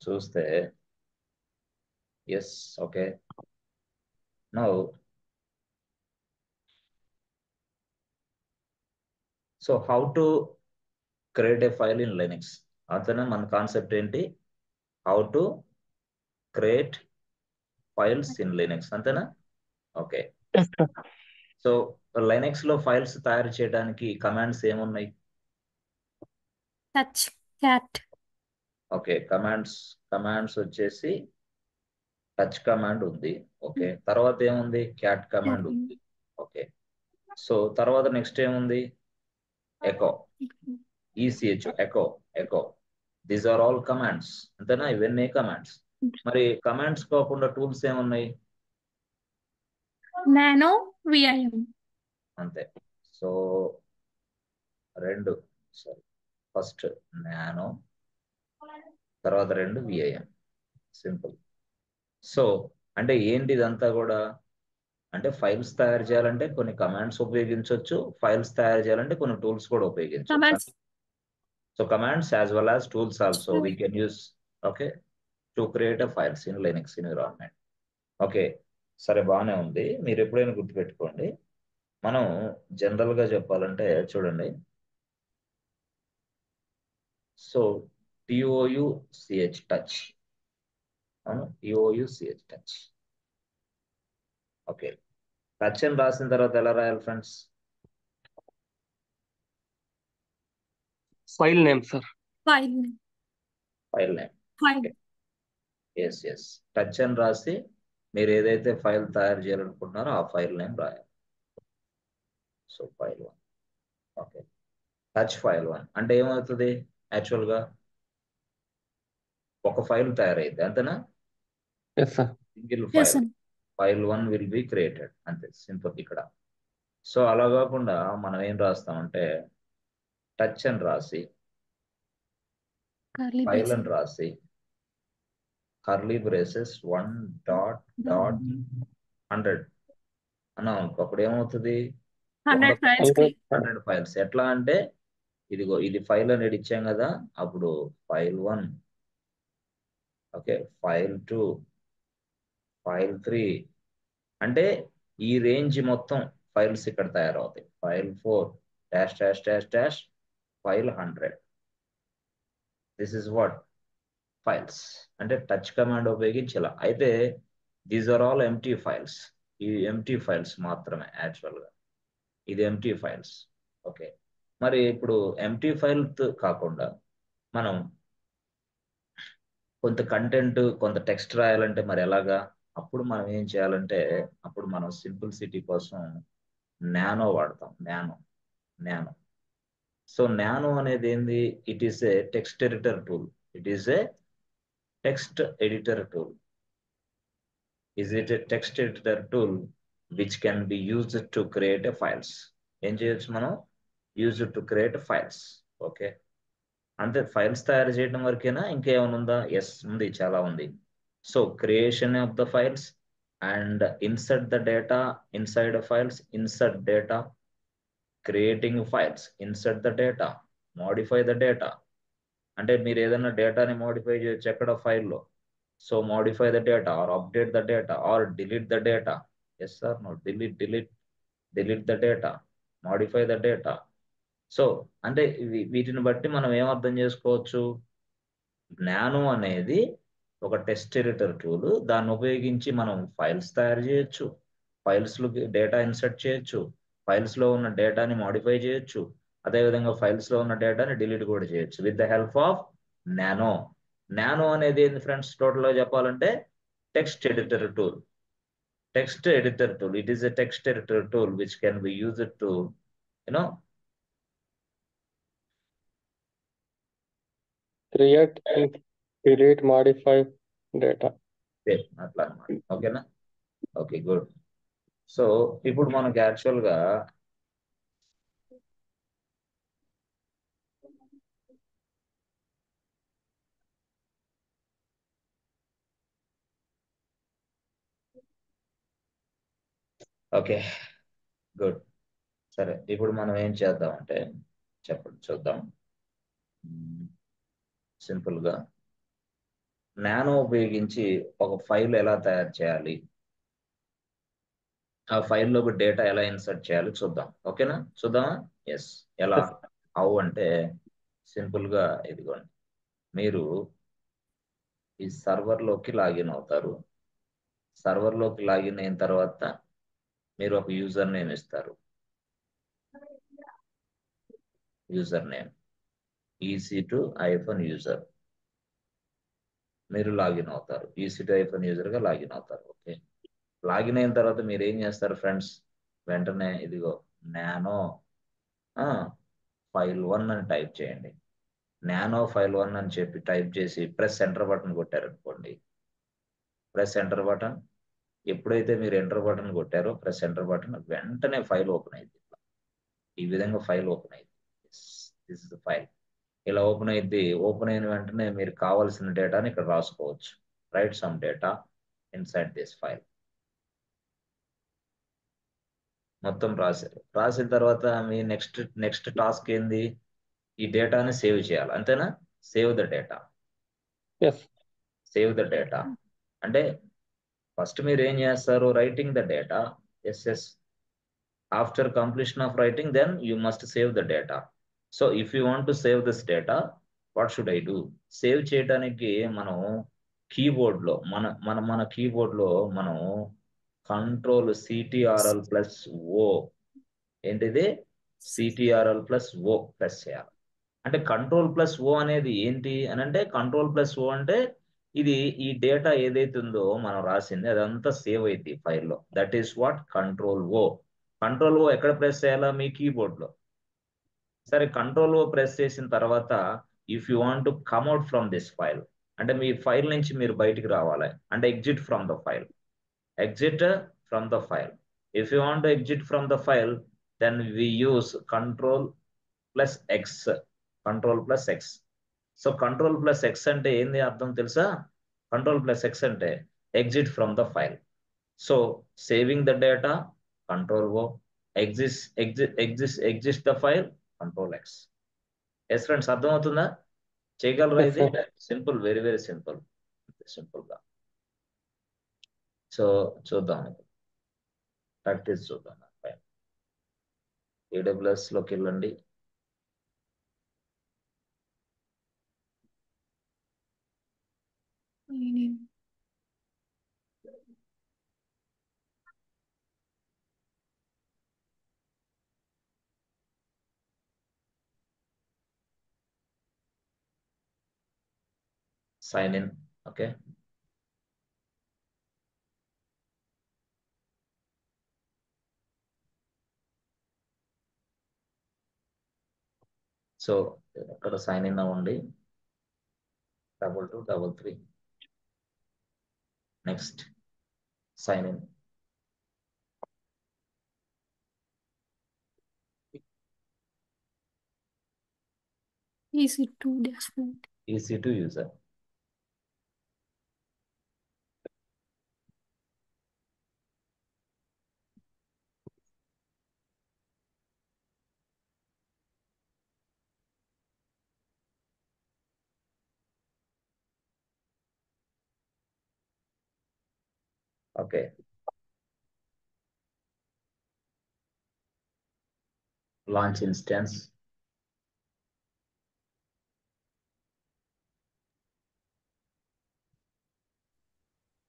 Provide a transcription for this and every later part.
చూస్తే yes okay now so how to create a file in Linux అంతేనా మన concept ఏంటి how to create files in Linux అంతేనా okay Yes, sir. So Linux లో files తయారు చేయడానికి కమాండ్స్ ఏమున్నాయి touch, cat, ఓకే కమాండ్స్ వచ్చేసి టచ్ కమాండ్ ఉంది ఓకే తర్వాత ఏముంది క్యాట్ కమాండ్ ఉంది ఓకే సో తర్వాత నెక్స్ట్ ఏముంది echo ECH echo these are all commands అంతేనా ఇవన్నీ కమాండ్స్ మరి కమాండ్స్ కాకుండా టూల్స్ ఏమున్నాయి nano, vim, అంతే సో రెండు సారీ ఫస్ట్ నానో తర్వాత రెండు విఐఎం సింపుల్ సో అంటే ఏంటి ఇదంతా కూడా అంటే ఫైల్స్ తయారు చేయాలంటే కొన్ని కమాండ్స్ ఉపయోగించవచ్చు ఫైల్స్ తయారు చేయాలంటే కొన్ని టూల్స్ కూడా ఉపయోగించవచ్చు commands, so commands as well as tools also we can use okay to create a files in Linux environment okay సరే బాగానే ఉంది మీరు ఎప్పుడైనా గుర్తుపెట్టుకోండి మనం జనరల్ గా చెప్పాలంటే చూడండి సో టిఓయుసిహెచ్ టచ్ అవును టిఓయుసిహెచ్ టచ్ ఓకే టచ్ అని రాసిన తర్వాత ఎలా రాయాలి friends File name, sir. file, file name file, yes touch అని రాసి మీరు ఏదైతే ఫైల్ తయారు చేయాలనుకుంటున్నారో ఆ ఫైల్ నేమ్ రాయాలి so file 1 okay touch file 1 అంటే ఏమవుతుంది యాక్చువల్ గా ఒక ఫైల్ తయారైంది అంతేనా Yes, sir. Single yes, file sir. File 1 will be created అంతే సింపుల్ ఇక్కడ సో అలా కాకుండా మనం ఏం రాస్తామంటే టచ్ అని రాసి curly ఫైల్ braces, అని రాసి కర్లీ బ్రేసెస్ 1.100 అన్నాం అనుకో అప్పుడు ఏమవుతుంది 100 100 files create, 100 ఫైల్స్ ఎట్లా అంటే ఇదిగో ఇది ఫైల్ అనేది ఇచ్చాం కదా అప్పుడు ఫైల్ 1 ఓకే ఫైల్ 2 ఫైల్ 3 అంటే ఈ రేంజ్ మొత్తం ఫైల్స్ ఇక్కడ తయారవుతాయి file 4 dash dash dash dash file 100 this is what files అంటే టచ్ కమాండ్ ఉపయోగించేలా అయితే these are all empty files ఈ ఎంటీ ఫైల్స్ మాత్రమే యాక్చువల్ గా ఇది ఎంటీ ఫైల్స్ ఓకే మరి ఇప్పుడు ఎంటీ ఫైల్ కాకుండా మనం కొంత కంటెంట్ కొంత టెక్స్ట్ రాయాలంటే మరి ఎలాగా అప్పుడు మనం ఏం చేయాలంటే అప్పుడు మనం సింప్లిసిటీ కోసం నానో వాడతాం నానో సో నానో అనేది ఏంది it is a text editor tool it is a text editor tool is it a text editor tool which can be used to create a files ఏం చేయొచ్చు మనం use to create files okay అంతే files తయారు చేయడం వరకేనా ఇంకేమైనా ఉందా yes ఉంది చాలా ఉంది so creation of the files and insert the data inside files insert data creating files insert the data modify the data అంటే మీరు ఏదైనా డేటాని మోడిఫై చేయొచ్చు ఎక్కడ ఫైల్లో so modify the data or update the data or delete the data yes or no delete the data modify the data so అంటే వీటిని బట్టి మనం ఏం అర్థం చేసుకోవచ్చు నానో అనేది ఒక టెక్స్ట్ ఎడిటర్ టూల్ దాన్ని ఉపయోగించి మనం ఫైల్స్ తయారు చేయొచ్చు ఫైల్స్ లో డేటా ఇన్సర్ట్ చేయొచ్చు ఫైల్స్ లో ఉన్న డేటాని మాడిఫై చేయొచ్చు అదేవిధంగా ఫైల్స్ లో ఉన్న డేటాని డిలీట్ కూడా చేయొచ్చు with the help of nano nano అనేది ఏంది ఫ్రెండ్స్ టోటల్ గా చెప్పాలంటే text editor tool it is a text editor tool which can be used to you know Create and delete, modify data. అట్లా అన్నమాట ఓకేనా ఓకే గుడ్ సో ఇప్పుడు మనకి actual గా ఓకే గుడ్ సరే ఇప్పుడు మనం ఏం చేద్దాం అంటే చెప్పండి చూద్దాం సింపుల్ గా నానో ఉపయోగించి ఒక ఫైల్ ఎలా తయారు చేయాలి, ఆ ఫైల్లోకి డేటా ఎలా ఇన్సర్ట్ చేయాలి చూద్దాం. ఓకేనా, చూద్దామా? ఎస్. ఎలా, Yes. హౌ అంటే సింపుల్గా ఇదిగోండి, మీరు ఈ సర్వర్లోకి లాగిన్ అవుతారు. సర్వర్లోకి లాగిన్ అయిన తర్వాత మీరు ఒక యూజర్ నేమ్ ఇస్తారు. User name EC2-user. మీరు లాగిన్ అవుతారు, EC2-userగా లాగిన్ అవుతారు. ఓకే, లాగిన్ అయిన తర్వాత మీరు ఏం చేస్తారు ఫ్రెండ్స్, వెంటనే ఇదిగో నానో file1 అని టైప్ చేయండి. నానో file1 అని చెప్పి టైప్ చేసి ప్రెస్ ఎంటర్ బటన్ కొట్టారనుకోండి. ప్రెస్ ఎంటర్ బటన్, ఎప్పుడైతే మీరు ఎంటర్ బటన్ కొట్టారో ప్రెస్ ఎంటర్ బటన్, వెంటనే ఫైల్ ఓపెన్ అయింది. ఈ విధంగా ఫైల్ ఓపెన్ అయింది. This is the file. ఇలా ఓపెన్ అయింది. ఓపెన్ అయిన వెంటనే మీరు కావాల్సిన డేటాని ఇక్కడ రాసుకోవచ్చు. Write some data inside this file. మొత్తం రాశారు. రాసిన తర్వాత మీ నెక్స్ట్ టాస్క్ ఏంది, ఈ డేటాని సేవ్ చేయాలి. అంతేనా? Save the data. Yes. Save the data అంటే ఫస్ట్ మీరు ఏం చేస్తారు, writing the data. Yes. After completion of writing then you must save the data. So if you want to save this data, what should I do? Save చేయడానికి మనం కీబోర్డ్లో మన కీబోర్డ్లో మనం Ctrl+CTRL+O, ఏంటిది CTRL+O press చేయాలి. అంటే Ctrl+O అనేది ఏంటి అని అంటే, Ctrl+O అంటే ఇది ఈ డేటా ఏదైతే ఉందో మనం రాసింది అదంతా సేవ్ అయింది ఫైల్లో. That is what Ctrl+O. Ctrl+O ఎక్కడ ప్రెస్ చేయాలా, మీ కీబోర్డ్లో. సరే, Ctrl+O ప్రెస్ చేసిన తర్వాత if you want to కమ్అట్ from this file, అంటే మీ ఫైల్ నుంచి మీరు బయటికి రావాలి అంటే exit from the file. Exit from the file. If you want to exit from the file, then we use Ctrl+X. Ctrl+X. So Ctrl+X అంటే ఏంది అర్థం తెలుసా? Ctrl+X అంటే exit from the file. So saving the data, Ctrl+O, exit the file, Ctrl+X. Yes friends, అర్థమవుతుందా? చేయగలరా Yes, ఇది? sir. Simple, very very simple. సింపుల్గా. So చూద్దాం, ప్రాక్టీస్ చూద్దాం. AWSలోకి వెళ్ళండి. Sign in. ఓకే, సో ఇక్కడ సైన్ ఇన్ అవ్వండి. 2233. Next sign in. EC2 dashboard. EC2-user. Okay, launch instance.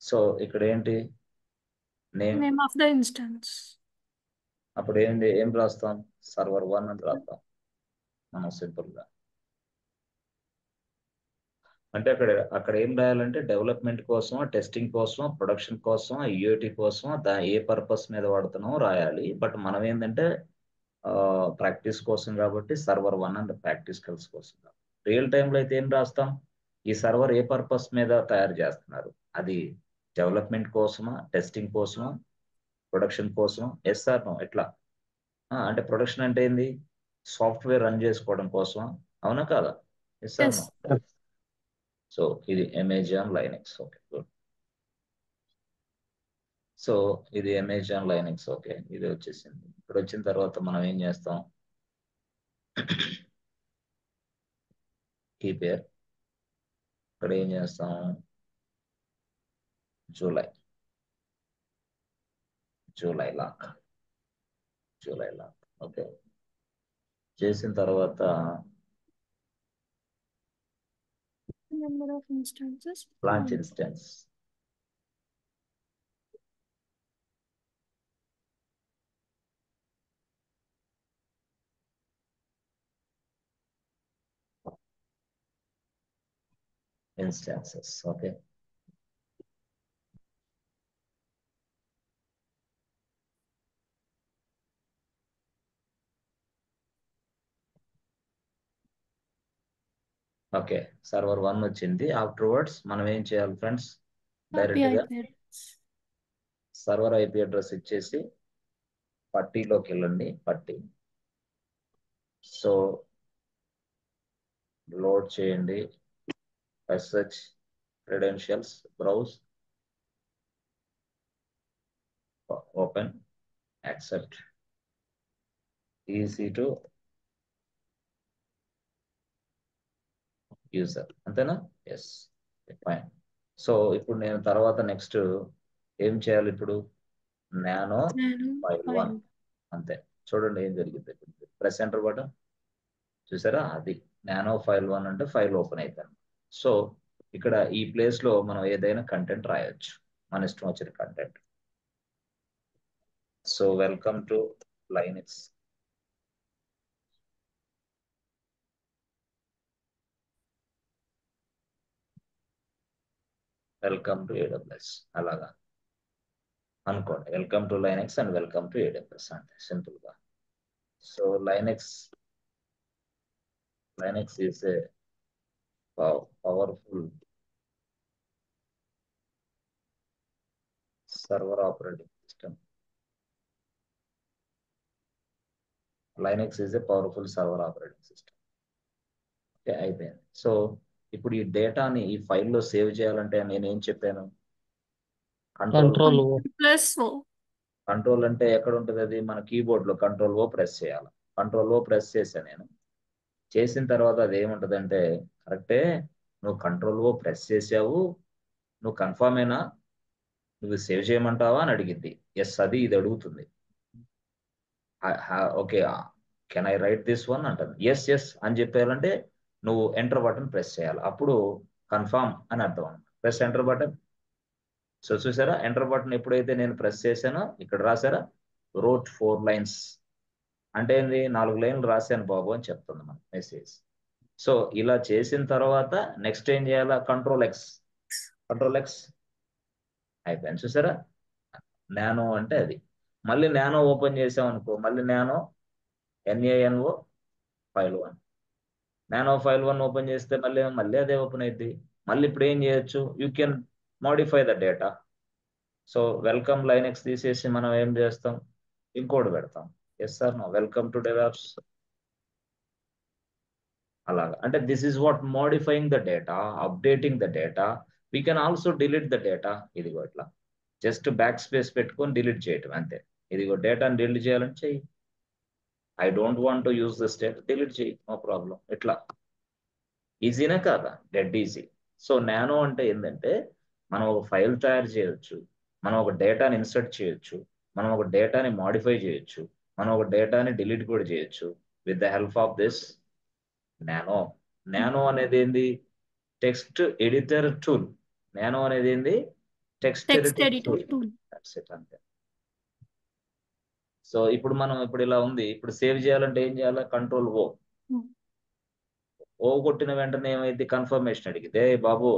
So ఇక్కడ ఏంటి, name. Name of the instance. అప్పుడు ఏంటి, ఏం రాస్తాం, server1 అని రాస్తాం మనం సింపుల్గా. అంటే అక్కడ ఏం రాయాలంటే డెవలప్మెంట్ కోసమా, టెస్టింగ్ కోసమా, ప్రొడక్షన్ కోసమా, UAT కోసమా, ఏ పర్పస్ మీద వాడుతున్నామో రాయాలి. బట్ మనం ఏంటంటే ప్రాక్టీస్ కోసం కాబట్టి server1 అండ్ ప్రాక్టికల్స్ కోసం. రియల్ టైంలో అయితే ఏం రాస్తాం, ఈ సర్వర్ ఏ పర్పస్ మీద తయారు చేస్తున్నారు, అది డెవలప్మెంట్ కోసమా, టెస్టింగ్ కోసమా, ప్రొడక్షన్ కోసమా, SR నో ఎట్లా. అంటే ప్రొడక్షన్ అంటే ఏంది, సాఫ్ట్వేర్ రన్ చేసుకోవడం కోసమా, అవునా కాదా? SR Yes. నో. సో ఇది Amazon Linux. Okay, good. So ఇది అమెజాన్ లైనక్స్. ఓకే, ఇది వచ్చేసింది. ఇక్కడ వచ్చిన తర్వాత మనం ఏం చేస్తాం, కీపేర్. ఇక్కడ ఏం చేస్తాం, జూలై లాక్ ఓకే. చేసిన తర్వాత Number of instances. Launch One. Instance instances okay. Okay, server 1 వచ్చింది. ఆఫ్టర్వర్డ్స్ మనం ఏం చేయాలి ఫ్రెండ్స్? Copy డైరెక్ట్ గా IP address. Server IP address ఇచ్చేసి పట్టీలోకి వెళ్ళండి. పట్టీ సో లోడ్ చేయండి. SH credentials, browse, open, accept, easy to user. అంతేనా? Yes, fine. సో ఇప్పుడు నేను తర్వాత నెక్స్ట్ ఏం చేయాలి? ఇప్పుడు నానో Nano ఫైల్ 1 file. అంతే. చూడండి ఏం జరిగింది. ప్రెస్ ఎంటర్ బటన్ చూసారా? అది నానో ఫైల్ 1 అంటే ఫైల్ ఓపెన్ అవుతాను. సో ఇక్కడ ఈ ప్లేస్ లో మనం ఏదైనా కంటెంట్ రాయొచ్చు, మన ఇష్టం వచ్చిన content. So welcome to Linux. Welcome to AWS అలాగా అనుకోండి. Welcome to Linux and welcome to AWS అంటే సింపుల్ గా. So Linux is a powerful server operating system. Linux is a powerful server operating system. Okay, అయిపోయింది. So ఇప్పుడు ఈ డేటాని ఈ ఫైల్లో సేవ్ చేయాలంటే నేను ఏం చెప్పాను? Control Control O. Plus O. Control అంటే ఎక్కడ ఉంటుంది? అది మన కీబోర్డ్ లో కంట్రోల్ ఓ ప్రెస్ చేయాలి. కంట్రోల్ ఓ ప్రెస్ చేశాను నేను. చేసిన తర్వాత అది ఏముంటదంటే, కరెక్టే నువ్వు కంట్రోల్ ఓ ప్రెస్ చేసావు, నువ్వు కన్ఫర్మేనా, నువ్వు సేవ్ చేయమంటావా అని అడిగింది. ఎస్, అది ఇది అడుగుతుంది. Okay, can I right this one అంటాను. ఎస్ ఎస్ అని చెప్పాలంటే నువ్వు ఎంటర్ బటన్ ప్రెస్ చేయాలి. అప్పుడు కన్ఫర్మ్ అని అర్థం. Press enter button. సో చూసారా, ఎంటర్ బటన్ ఎప్పుడైతే నేను ప్రెస్ చేశానో ఇక్కడ రాసారా, రోట్ 4 lines అంటే ఏంది? 4 లైన్లు రాశాను బాబు అని చెప్తుంది మన మెసేజ్. సో ఇలా చేసిన తర్వాత నెక్స్ట్ ఏం చేయాలా? కంట్రోల్ ఎక్స్ అయిపోయింది. చూసారా, నానో అంటే అది. మళ్ళీ నానో ఓపెన్ చేసాం అనుకో, మళ్ళీ nano NANO file 1 nano file 1 open చేస్తే మళ్ళీ అదే ఓపెన్ అయింది. మళ్ళీ ఇప్పుడు ఏం చేయొచ్చు? You can modify the data. So welcome Linux తీసేసి మనం ఏం చేస్తాం? ఇంకోటి పెడతాం. Yes sir, no welcome to DevOps అలాగా. అంటే this is what modifying the data, updating the data. We can also delete the data. ఇదిగో ఇట్లా జస్ట్ బ్యాక్ స్పేస్ పెట్టుకొని డిలీట్ చేయటం అంతే. ఇదిగో డేటాని డిలీట్ చేయాలని చెయ్యి. I don't want to use this data, delete చేయి, నో ప్రాబ్లం. ఇట్లా ఈజీనే కాదా? Dead easy. సో నానో అంటే ఏంటంటే, మనం ఒక ఫైల్ తయారు చేయొచ్చు, మనం ఒక డేటాని ఇన్సర్ట్ చేయొచ్చు, మనం ఒక డేటాని మాడిఫై చేయొచ్చు, మనం ఒక డేటాని డిలీట్ కూడా చేయొచ్చు with the help of this nano అనేది ఏంది? Text editor tool. నానో అనేది ఏంది? Text Text editor editor tool. tool. అంతే. సో ఇప్పుడు ఇలా ఉంది. ఇప్పుడు సేవ్ చేయాలంటే ఏం చేయాలి? కంట్రోల్ ఓ. ఓ కొట్టిన వెంటనే ఏమైంది? కన్ఫర్మేషన్ అడిగితే, బాబు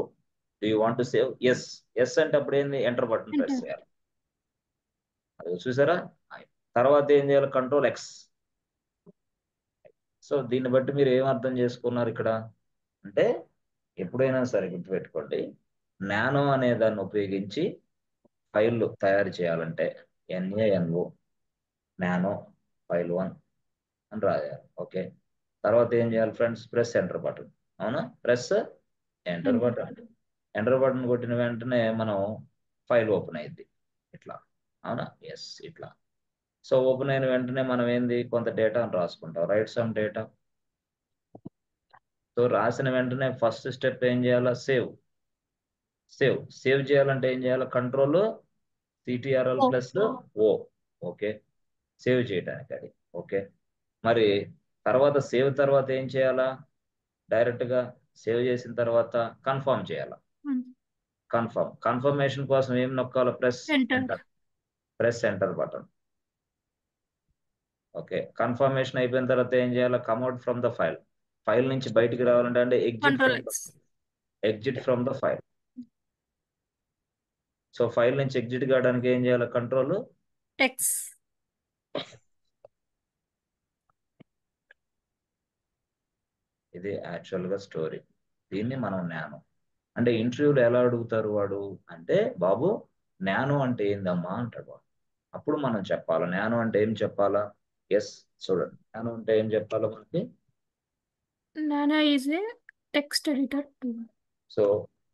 do you want to save? Yes. Yes అంటే అప్పుడు ఏంది? Enter button press Enter. చేయాలి. అది చూసారా? తర్వాత ఏం చేయాలి? Control X. సో దీన్ని బట్టి మీరు ఏం అర్థం చేసుకున్నారు ఇక్కడ అంటే, ఎప్పుడైనా సరే గుర్తుపెట్టుకోండి, నానో అనే దాన్ని ఉపయోగించి ఫైల్ తయారు చేయాలంటే NANO నానో ఫైల్ 1 అని రాయాలి. ఓకే, తర్వాత ఏం చేయాలి ఫ్రెండ్స్? Press enter button. అవునా? Press enter Enter. Button. Enter button కొట్టిన వెంటనే మనం ఫైల్ ఓపెన్ అయింది ఇట్లా. అవునా? ఎస్, ఇట్లా. సో ఓపెన్ అయిన వెంటనే మనం ఏంది? కొంత డేటాను రాసుకుంటాం. Right some data. సో రాసిన వెంటనే ఫస్ట్ స్టెప్ ఏం చేయాలా? సేవ్. సేవ్ చేయాలంటే ఏం చేయాలి? Control CTRL O. Plus O. Okay, save చేయడానికి అది. ఓకే, మరి తర్వాత సేవ్ తర్వాత ఏం చేయాలా? డైరెక్ట్ గా సేవ్ చేసిన తర్వాత కన్ఫర్మ్ చేయాలా? కన్ఫర్మేషన్ కోసం ఏం నొక్కాలి? Press Enter. Enter. Press enter button. Okay, confirmation అయిపోయిన తర్వాత ఏం చేయాలి? Come out from the file. File నుంచి బయటికి రావాలంటే అంటే Control X. Exit from the file. So file నుంచి ఎగ్జిట్ కావడానికి ఏం చేయాలి? Control X. ఇది యాక్చువల్ గా స్టోరీ. దీన్ని మనం నానో అంటే ఇంటర్వ్యూలో ఎలా అడుగుతారు వాడు అంటే, బాబు నానో అంటే ఏందమ్మా అంటాడు వాడు. అప్పుడు మనం చెప్పాలి నానో అంటే ఏం చెప్పాలా? ఎస్, చూడండి నానో అంటే ఏం చెప్పాలో మనకి. Nano is a text editor tool. So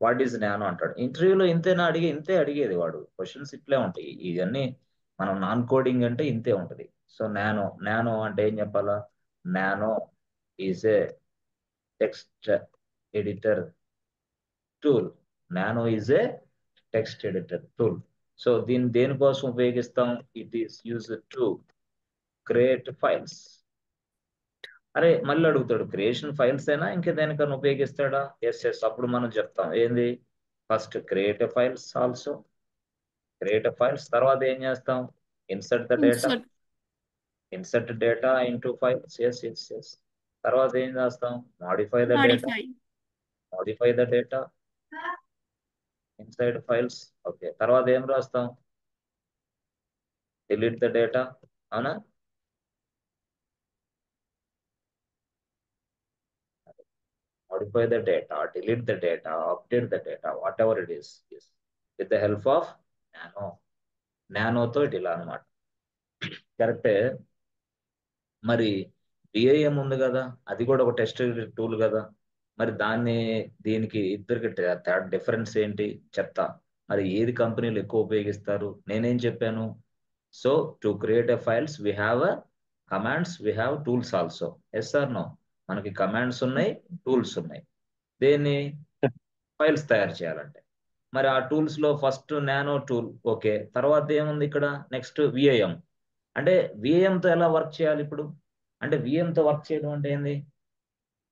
what is nano అంటాడు. ఇంటర్వ్యూలో ఇంతేనా ఇంతే అడిగేది వాడు. క్వశ్చన్స్ ఇట్లే ఉంటాయి ఇవన్నీ. మనం నాన్ కోడింగ్ అంటే ఇంతే ఉంటది. సో నానో అంటే ఏం చెప్పాలా? Nano is a text editor tool. Nano is a text editor tool. So దీన్ని దేనికోసం ఉపయోగిస్తాం? It is use to create files. అరే మళ్ళీ అడుగుతాడు, క్రియేషన్ ఫైల్స్ అయినా ఇంకా దేనికన్నా ఉపయోగిస్తాడా? ఎస్. అప్పుడు మనం చెప్తాం ఏంది? First create files also. Create files తర్వాత ఏం చేస్తాం? Insert the data. Insert. Insert data into files. Yes. తర్వాత ఏం చేస్తాం? Modify the data. Modify. Modify the data inside files. Okay, తర్వాత ఏం రాస్తాం? Delete the data. అవునా? modify the data, delete the data, update the data, whatever it is, with the help of nano. నానోతో ఇలా అనమాట. కరెక్టే. మరి విఐఎం ఉంది కదా, అది కూడా ఒక టెస్ట్ టూల్ కదా. మరి దీనికి ఇద్దరికి డిఫరెన్స్ ఏంటి చెప్తా. మరి ఏది కంపెనీలు ఎక్కువ ఉపయోగిస్తారు? నేనేం చెప్పాను? So to create a files we have commands, we have tools also. Yes or no? మనకి కమాండ్స్ ఉన్నాయి, టూల్స్ ఉన్నాయి. దేన్ని? ఫైల్స్ తయారు చేయాలంటే. మరి ఆ టూల్స్ లో ఫస్ట్ నానో టూల్. ఓకే, తర్వాత ఏముంది ఇక్కడ? Next VIM. అంటే విఐఎం తో ఎలా వర్క్ చేయాలి ఇప్పుడు? అంటే విఐఎం తో వర్క్ చేయడం అంటే ఏంది?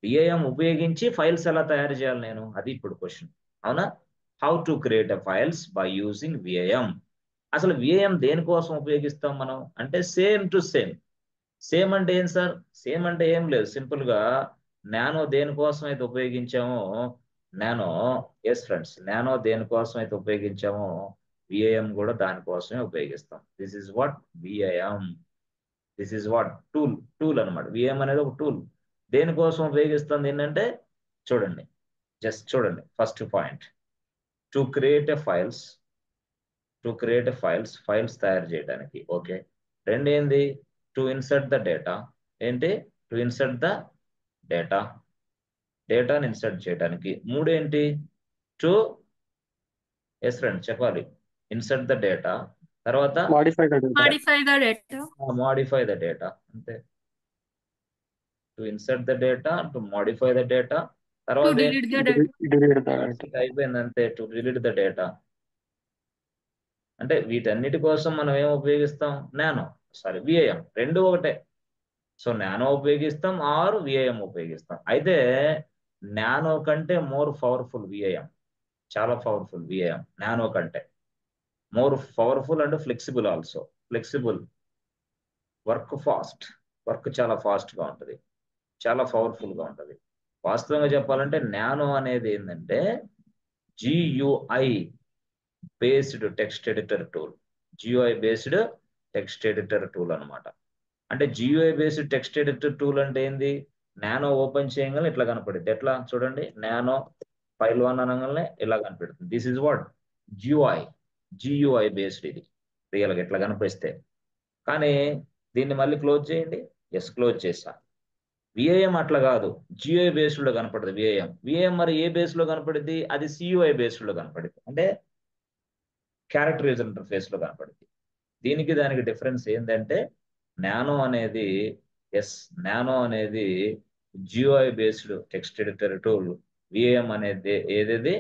విఐఎం ఉపయోగించి ఫైల్స్ ఎలా తయారు చేయాలి నేను? అది ఇప్పుడు క్వశ్చన్. అవునా? How to create a files by using VIM. అసలు విఐఎం దేనికోసం ఉపయోగిస్తాం మనం అంటే సేమ్ టు సేమ్. సేమ్ అంటే ఏం సార్? సేమ్ అంటే ఏం లేదు, సింపుల్ గా నానో దేనికోసం అయితే ఉపయోగించామో నానో, ఎస్ ఫ్రెండ్స్, నానో దేనికోసం అయితే ఉపయోగించామో విఐఎం కూడా దానికోసమే ఉపయోగిస్తాం. This is what VIM. This is what tool అనమాట. విఐఎం అనేది ఒక టూల్. దేనికోసం ఉపయోగిస్తుంది ఏంటంటే చూడండి, జస్ట్ చూడండి. First point, to create a files. Files తయారు చేయడానికి. ఓకే, రెండేంది? To insert the data. ఏంటి? టు ఇన్సర్ట్ ద డేటాని ఇన్సర్ట్ చేయడానికి. మూడేంటి? టు, ఎస్ ఫ్రెండ్ చెప్పాలి, ఇన్సర్ట్ ద డేటా. తర్వాత Modify the data. Modify the data. Modify the data. అంతే. To insert the data, to modify the data, To తర్వాత delete the data. Delete the data. అయిపోయింది అంతే. To delete the data. అంటే వీటన్నిటి కోసం మనం ఏం ఉపయోగిస్తాం? విఐఎం. రెండు ఒకటే. సో నానో ఉపయోగిస్తాం ఆర్ విఐఎం ఉపయోగిస్తాం. అయితే నానో కంటే మోర్ పవర్ఫుల్ విఐఎం. చాలా పవర్ఫుల్ విఐఎం నానో కంటే. More powerful and flexible also. Flexible, work చాలా ఫాస్ట్ గా ఉంటుంది, చాలా పవర్ఫుల్ గా ఉంటుంది. వాస్తవంగా చెప్పాలంటే నానో అనేది ఏంటంటే GUI based text editor tool. GUI based text editor tool అనమాట. అంటే GUI based text editor tool అంటే ఏంది? నానో ఓపెన్ చేయగానే ఇట్లా కనపడుద్ది. ఎట్లా చూడండి, నానో ఫైల్ 1 అనగానే ఇలా కనిపెడుతుంది. This is what GUI based. ఇది రియల్గా ఇట్లా కనిపిస్తే. కానీ దీన్ని మళ్ళీ క్లోజ్ చేయండి. ఎస్, క్లోజ్ చేసా. విఐఎం అట్లా కాదు, జియుఐ బేస్డ్ లో కనపడుతుంది విఐఎం మరి ఏ బేస్ లో కనపడుద్ది? అది సియుఐ బేస్డ్ లో కనపడుద్ది. అంటే క్యారెక్టర్ యూజర్ ఇంటర్ఫేస్ లో కనపడుద్ది. దీనికి దానికి డిఫరెన్స్ ఏంటంటే నానో అనేది GUI based text editor tool. VIM అనేది ఏదేది?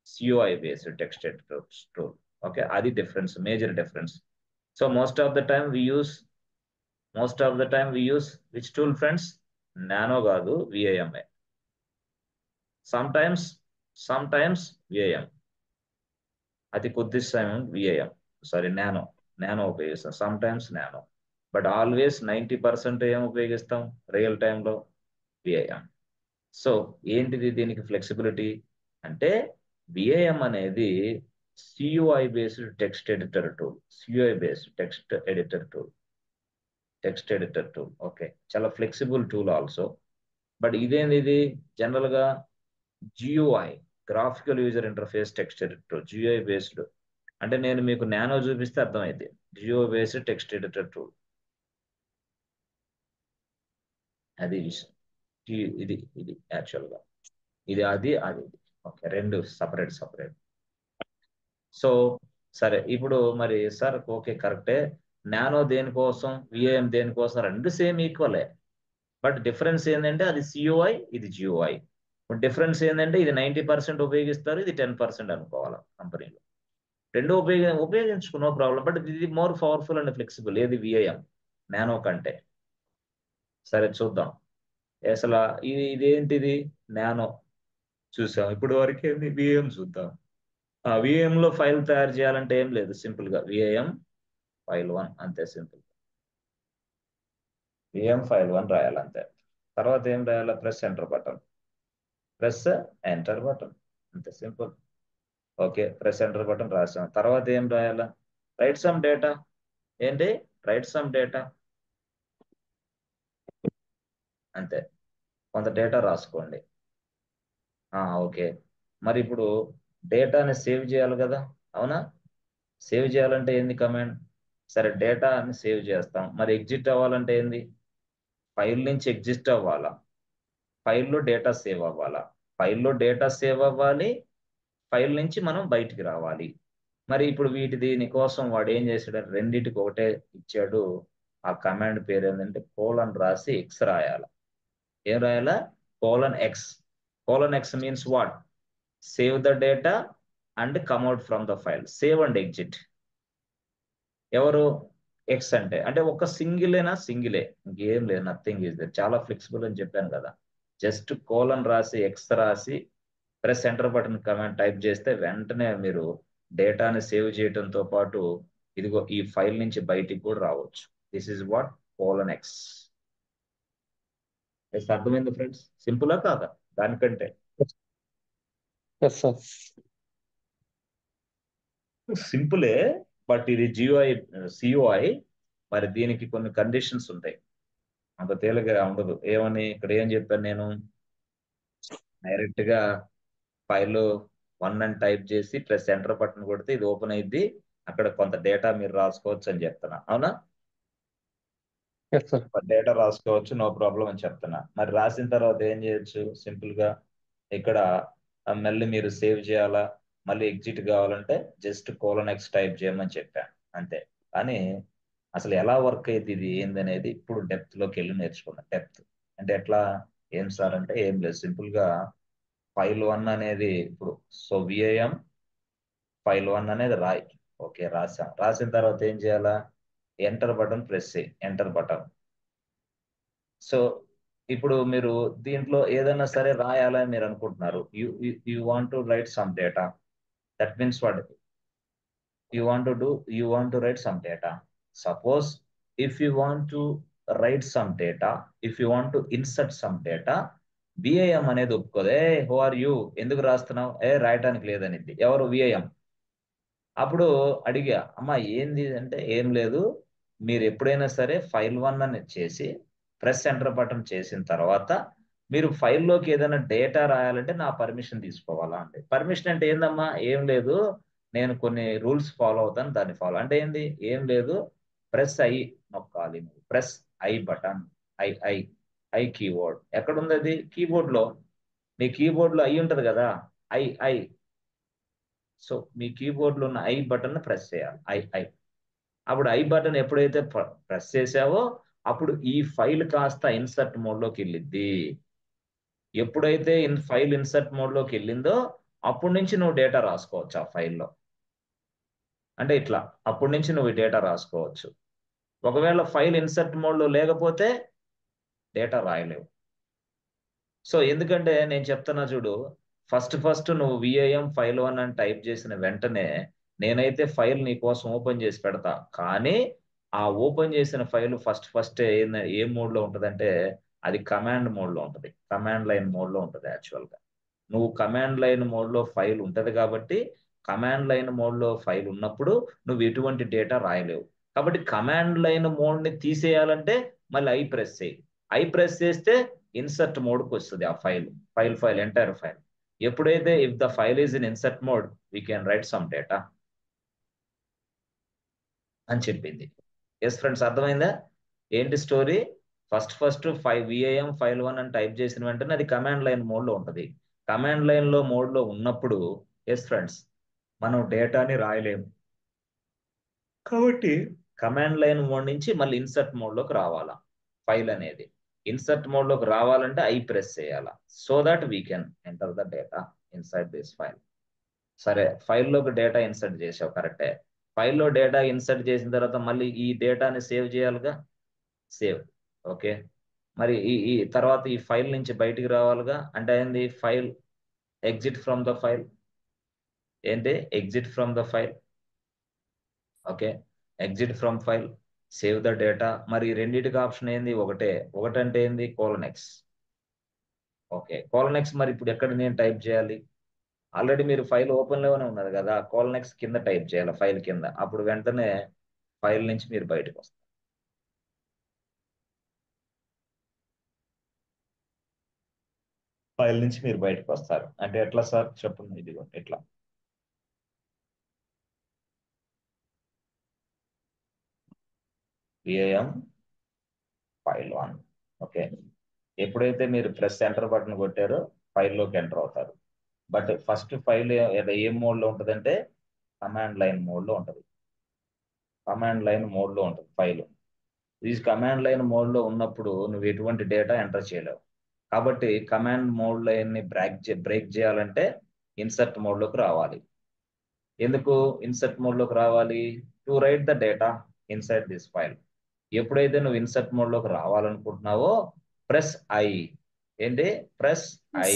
CUI based text editor tool. Okay, అది difference, major difference. So most of the time we use which tool, friends? Nano కాదు, VAM. sometimes VAM, అతి కొద్ది సమయం VAM, sorry nano ఉపయోగిస్తాం, sometimes nano, but always 90% ఏం ఉపయోగిస్తాం రియల్ టైంలో? VAM. So ఏంటిది దీనికి ఫ్లెక్సిబిలిటీ అంటే, VAM అనేది CUI based text editor tool, text editor tool. Okay, చాలా ఫ్లెక్సిబుల్ టూల్ ఆల్సో. బట్ ఇది జనరల్ గా GUI, graphical user interface text editor, GUI based. అంటే నేను మీకు నానో చూపిస్తే అర్థమైంది. GUI based text editor tool, అది విషయం. ఇది యాక్చువల్గా అది ఓకే, రెండు సపరేట్. సో సరే, ఇప్పుడు మరి సార్ ఓకే కరెక్టే, నానో దేనికోసం, VAM దేనికోసం, రెండు సేమ్ ఈక్వలే. బట్ డిఫరెన్స్ ఏంటంటే అది CUI, ఇది GUI. డిఫరెన్స్ ఏంటంటే ఇది 90% ఉపయోగిస్తారు, ఇది 10% అనుకోవాలి కంపెనీలో. రెండు ఉపయోగించుకున్న ప్రాబ్లం. బట్ ఇది మోర్ పవర్ఫుల్ అండ్ ఫ్లెక్సిబుల్, ఏది VAM నానో కంటే. సరే చూద్దాం అసలు ఇదేంటిది నానో చూసాం, ఇప్పుడు వరకు ఏంది VAM చూద్దాం. VAM లో ఫైల్ తయారు చేయాలంటే ఏం లేదు, సింపుల్ గా VAM ఫైల్ 1 అంతే, సింపుల్. VAM file 1 రాయాలంతే. తర్వాత ఏం రాయాలి? ప్రెస్ ఎంటర్ బటన్, అంతే, simple. Okay, press enter button రాసాం. తర్వాత ఏం రాయాలా? Write some data. ఏంటి? రైట్ సమ్ డేటా, అంతే, కొంత డేటా రాసుకోండి. ఓకే, మరి ఇప్పుడు డేటాని సేవ్ చేయాలి కదా, అవునా? సేవ్ చేయాలంటే ఏంది కమాండ్? సరే, డేటాని సేవ్ చేస్తాం. మరి ఎగ్జిట్ అవ్వాలంటే ఏంది? ఫైల్ నుంచి ఎగ్జిట్ అవ్వాలా, ఫైల్లో డేటా సేవ్ అవ్వాలా? ఫైల్లో డేటా సేవ్ అవ్వాలి, ఫైల్ నుంచి మనం బయటికి రావాలి. మరి ఇప్పుడు దీనికోసం వాడు ఏం చేశాడు? రెండింటికి ఒకటే ఇచ్చాడు. ఆ కమాండ్ పేరు ఏంటంటే కోలన్ రాసి ఎక్స్ రాయాలి. ఏం రాయాలా? :X. :X means what? Save the data and కమ్అట్ from the file, save and exit. ఎవరు? ఎక్స్ అంటే ఒక సింగిలే, ఇంకేం లేదు, నథింగ్ ఈజ్ దట్. చాలా ఫ్లెక్సిబుల్ అని చెప్పాను కదా. జస్ట్ కోలన్ రాసి ఎక్స్ రాసి press enter button command type చేస్తే వెంటనే మీరు డేటాని సేవ్ చేయడంతో పాటు ఇదిగో ఈ ఫైల్ నుంచి బయటికి కూడా రావచ్చు. This is what :X. అర్థమైంది ఫ్రెండ్స్? సింపులా కాదా దానికంటే? Yes sir. సింపులే, బట్ ఇది CUI. మరి దీనికి కొన్ని కండిషన్స్ ఉంటాయి, అంత తేలిగ్గా ఉండదు. ఏమని ఇక్కడ ఏం చెప్పాను నేను? డైరెక్ట్ గా ఫైల్ 1 అని టైప్ చేసి ప్రెస్ ఎంటర్ బటన్ కొడితే ఇది ఓపెన్ అయింది, అక్కడ కొంత డేటా మీరు రాసుకోవచ్చు అని చెప్తున్నా, అవునా? Yes sir. డేటా రాసుకోవచ్చు, నో ప్రాబ్లం అని చెప్తున్నా. మరి రాసిన తర్వాత ఏం చేయొచ్చు? సింపుల్ గా ఇక్కడ మళ్ళీ మీరు సేవ్ చేయాలా, మళ్ళీ ఎగ్జిట్ కావాలంటే జస్ట్ :X టైప్ చేయమని చెప్పాను, అంతే. కానీ అసలు ఎలా వర్క్ అయితే ఇది ఏందనేది ఇప్పుడు డెప్త్ లోకి వెళ్ళి నేర్చుకున్నాం. డెప్త్ అంటే ఎట్లా? ఏం సార్ అంటే ఏం లేదు, సింపుల్ గా ఫైల్ 1 అనేది ఇప్పుడు VAM ఫైల్ 1 అనేది రాయి. ఓకే, రాసిన తర్వాత ఏం చేయాలా? ఎంటర్ బటన్ ప్రెస్ చేయి, ఎంటర్ బటన్. సో ఇప్పుడు మీరు దీంట్లో ఏదైనా సరే రాయాలని మీరు అనుకుంటున్నారు. You want to right some data. That means what? you want to write some data. Suppose if you want to write some data, if you want to insert some data, VAM అనేది ఒప్పుకోదే. Who are you, ఎందుకు రాస్తున్నావు? రాయటానికి లేదనిద్ది. ఎవరు? VAM. అప్పుడు అడిగా, అమ్మా ఏంది అంటే, ఏం లేదు, మీరు ఎప్పుడైనా సరే ఫైల్ 1 అని చేసి ప్రెస్ ఎంటర్ బటన్ చేసిన తర్వాత మీరు ఫైల్లోకి ఏదైనా డేటా రాయాలంటే నా పర్మిషన్ తీసుకోవాలా అంటే. పర్మిషన్ అంటే ఏందమ్మా? ఏం లేదు, నేను కొన్ని రూల్స్ ఫాలో అవుతాను, దాన్ని ఫాలో అంటే ఏంది? ఏం లేదు, ప్రెస్ ఐ నొక్కాలి. Press I button, I keyboard ఎక్కడుంది? అది కీబోర్డ్ లో. మీ కీబోర్డ్ లో ఐ ఉంటది కదా, ఐ. సో మీ కీబోర్డ్ లో ఉన్న ఐ బటన్ ప్రెస్ చేయాలి, ఐ. అప్పుడు ఐ బటన్ ఎప్పుడైతే ప్రెస్ చేసావో అప్పుడు ఈ ఫైల్ కాస్త ఇన్సర్ట్ మోడ్ లోకి వెళ్ళిద్ది. ఎప్పుడైతే ఫైల్ ఇన్సర్ట్ మోడ్ లోకి వెళ్ళిందో అప్పటి నుంచి నువ్వు డేటా రాసుకోవచ్చు ఆ ఫైల్లో. అంటే ఇట్లా అప్పటి నుంచి నువ్వు డేటా రాసుకోవచ్చు. ఒకవేళ ఫైల్ ఇన్సర్ట్ మోడ్లో లేకపోతే డేటా రాయలేవు. సో ఎందుకంటే నేను చెప్తున్నా చూడు, ఫస్ట్ నువ్వు విఐఎం ఫైల్ 1 అని టైప్ చేసిన వెంటనే నేనైతే ఫైల్ నీ కోసం ఓపెన్ చేసి పెడతా. కానీ ఆ ఓపెన్ చేసిన ఫైల్ ఫస్ట్ ఏ మోడ్లో ఉంటుందంటే అది కమాండ్ మోడ్లో ఉంటుంది, కమాండ్ లైన్ మోడ్లో ఉంటుంది. యాక్చువల్గా నువ్వు కమాండ్ లైన్ మోడ్లో ఫైల్ ఉంటుంది కాబట్టి కమాండ్ లైన్ మోడ్లో ఫైల్ ఉన్నప్పుడు నువ్వు ఎటువంటి డేటా రాయలేవు. కాబట్టి కమాండ్ లైన్ మోడ్ని తీసేయాలంటే మళ్ళీ ఐ ప్రెస్ చేయి. ఐ ప్రెస్ చేస్తే ఇన్సర్ట్ మోడ్కి వస్తుంది ఆ ఫైల్ ఎంటైర్ ఫైల్. ఎప్పుడైతే if the file is in insert mode we can write some data అని చెప్పింది. ఎస్ ఫ్రెండ్స్, అర్థమైందా ఏంటి స్టోరీ? ఫస్ట్ విఐఎం ఫైల్ 1 అని టైప్ చేసిన వెంటనే అది కమాండ్ లైన్ మోడ్లో ఉంటుంది. కమాండ్ లైన్ మోడ్లో ఉన్నప్పుడు ఎస్ ఫ్రెండ్స్ మనం డేటాని రాయలేము. కాబట్టి కమాండ్ లైన్ మోడ్ నుంచి మళ్ళీ ఇన్సర్ట్ మోడ్లోకి రావాలా. ఫైల్ అనేది ఇన్సర్ట్ మోడ్లోకి రావాలంటే ఐ ప్రెస్ చేయాలా, so that we can enter the data inside this file. సరే, ఫైల్లోకి డేటా ఇన్సర్ట్ చేసావు, కరెక్టే. ఫైల్లో డేటా ఇన్సర్ట్ చేసిన తర్వాత మళ్ళీ ఈ డేటాని సేవ్ చేయాలిగా, సేవ్. ఓకే, మరి ఈ తర్వాత ఈ ఫైల్ నుంచి బయటికి రావాలిగా. అంటే ఏంది? File exit from the file. ఏంటి? Exit from the file. Okay, exit from file, save the data. మరి రెండింటికి ఆప్షన్ ఏంది? ఒకటంటే ఏంది? కోలనెక్స్. ఓకే, కోలనెక్స్ మరి ఇప్పుడు ఎక్కడ నేను టైప్ చేయాలి? ఆల్రెడీ మీరు ఫైల్ ఓపెన్లోనే ఉన్నది కదా, కోలనెక్స్ కింద టైప్ చేయాలి, ఫైల్ కింద. అప్పుడు వెంటనే ఫైల్ నుంచి మీరు బయటకు వస్తారు. ఫైల్ నుంచి మీరు బయటకు వస్తారు అంటే ఎట్లా సార్ చెప్పండి? ఇదిగో ఎట్లా విఐఎం ఫైల్ 1. ఓకే, ఎప్పుడైతే మీరు ప్రెస్ ఎంటర్ బటన్ కొట్టారో ఫైల్లోకి ఎంటర్ అవుతారు. బట్ ఫస్ట్ ఫైల్ ఏ మోడ్లో ఉంటుందంటే కమాండ్ లైన్ మోడ్లో ఉంటుంది. కమాండ్ లైన్ మోడ్లో ఉంటుంది ఫైల్. ఈ కమాండ్ లైన్ మోడ్లో ఉన్నప్పుడు నువ్వు ఎటువంటి డేటా ఎంటర్ చేయలేవు. కాబట్టి కమాండ్ మోడ్ లైన్ని బ్రేక్ చేయాలంటే ఇన్సర్ట్ మోడ్లోకి రావాలి. ఎందుకు ఇన్సర్ట్ మోడ్లోకి రావాలి? To write the data inside this file. ఎప్పుడైతే నువ్వు ఇన్సర్ట్ మోడ్లోకి రావాలనుకుంటున్నావో ప్రెస్ ఐ. ఏంటి? Press I.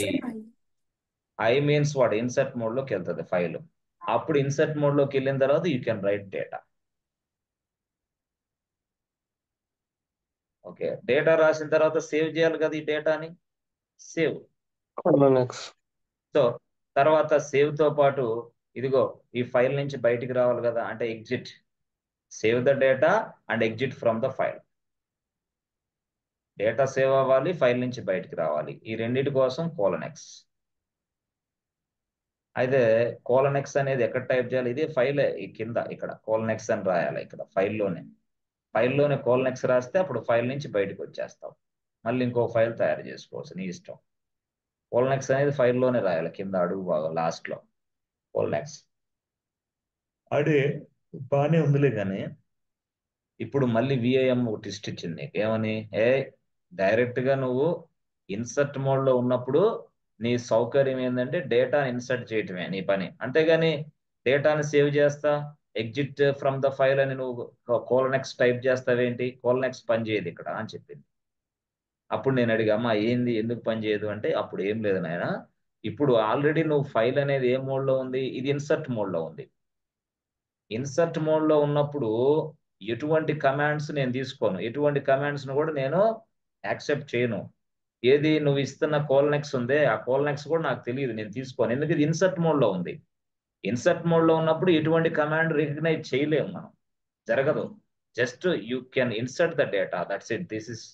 I means what? Insert మోడ్లోకి వెళ్తుంది ఫైల్. అప్పుడు ఇన్సర్ట్ మోడ్లోకి వెళ్ళిన తర్వాత you can write data. Okay, data రాసిన తర్వాత సేవ్ చేయాలి కదా ఈ డేటాని. సేవ్. కోలనెక్స్. సో తర్వాత సేవ్ తో పాటు ఇదిగో ఈ ఫైల్ నుంచి బయటికి రావాలి కదా, అంటే exit. Save the data and exit from the file. Data save అవ్వాలి, ఫైల్ నుంచి బయటికి రావాలి. ఈ రెండింటి కోసం కోలనెక్స్. అయితే కోలనెక్స్ అనేది ఎక్కడ టైప్ చేయాలి? ఇదే ఫైలే, ఈ కింద ఇక్కడ కోలనెక్స్ అని రాయాలి. ఇక్కడ ఫైల్లోనే కోలనెక్స్ రాస్తే అప్పుడు ఫైల్ నుంచి బయటకు వచ్చేస్తావు. మళ్ళీ ఇంకో ఫైల్ తయారు చేసుకోవచ్చు నీ ఇష్టం. కోలనెక్స్ అనేది ఫైల్లోనే రాయాలి, కింద అడుగు భాగం లాస్ట్లో కోలనెక్స్. అదే బాగానే ఉందిలే. కానీ ఇప్పుడు మళ్ళీ విఐఎం ఒక ట్విస్ట్ ఇచ్చింది. ఏమని? డైరెక్ట్ గా నువ్వు ఇన్సర్ట్ మోడ్లో ఉన్నప్పుడు నీ సౌకర్యం ఏంటంటే డేటా ఇన్సర్ట్ చేయటమే నీ పని. అంతేగాని డేటాని సేవ్ చేస్తా ఎగ్జిట్ ఫ్రమ్ ద ఫైల్ అని నువ్వు కోలనెక్స్ టైప్ చేస్తావేంటి? కోలనెక్స్ పని చేయదు ఇక్కడ అని చెప్పింది. అప్పుడు నేను అడిగా, అమ్మా ఏంది, ఎందుకు పని చేయదు అంటే అప్పుడు ఏం లేదు నాయన, ఇప్పుడు ఆల్రెడీ నువ్వు ఫైల్ అనేది ఏ మోడ్లో ఉంది? ఇది ఇన్సర్ట్ మోడ్లో ఉంది. ఇన్సర్ట్ మోడ్లో ఉన్నప్పుడు ఎటువంటి కమాండ్స్ నేను తీసుకోను, ఎటువంటి కమాండ్స్ కూడా నేను యాక్సెప్ట్ చేయను. ఏది నువ్వు ఇస్తున్న కోలనెక్స్ ఉందే ఆ కోలనెక్స్ కూడా నాకు తెలియదు, నేను తీసుకోను. ఎందుకు? ఇది ఇన్సర్ట్ మోడ్లో ఉంది. ఇన్సర్ట్ మోడ్లో ఉన్నప్పుడు ఎటువంటి కమాండ్ రికగ్నైజ్ చేయలేము మనం, జరగదు. Just you can insert the data, that's it. This is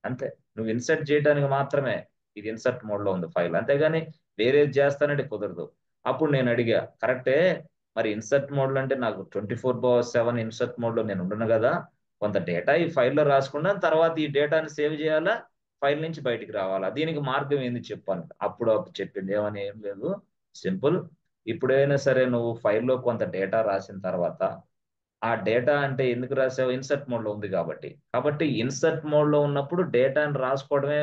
అంతే. నువ్వు ఇన్సర్ట్ చేయడానికి మాత్రమే ఇది ఇన్సర్ట్ మోడ్లో ఉంది ఫైల్, అంతేగాని వేరేది చేస్తానంటే కుదరదు. అప్పుడు నేను అడిగా, కరెక్టే, మరి ఇన్సర్ట్ మోడ్లో అంటే నాకు 24/7 ఇన్సర్ట్ మోడ్లో నేను ఉండను కదా, కొంత డేటా ఈ ఫైల్లో రాసుకున్నా తర్వాత ఈ డేటాని సేవ్ చేయాలా, ఫైల్ నుంచి బయటికి రావాలా, దీనికి మార్గం ఏంది చెప్పాను. అప్పుడు చెప్పింది ఏమని? ఏం లేదు, సింపుల్. ఇప్పుడైనా సరే నువ్వు ఫైల్లో కొంత డేటా రాసిన తర్వాత ఆ డేటా అంటే ఎందుకు రాసావు? ఇన్సర్ట్ మోడ్లో ఉంది కాబట్టి. కాబట్టి ఇన్సర్ట్ మోడ్లో ఉన్నప్పుడు డేటాని రాసుకోవడమే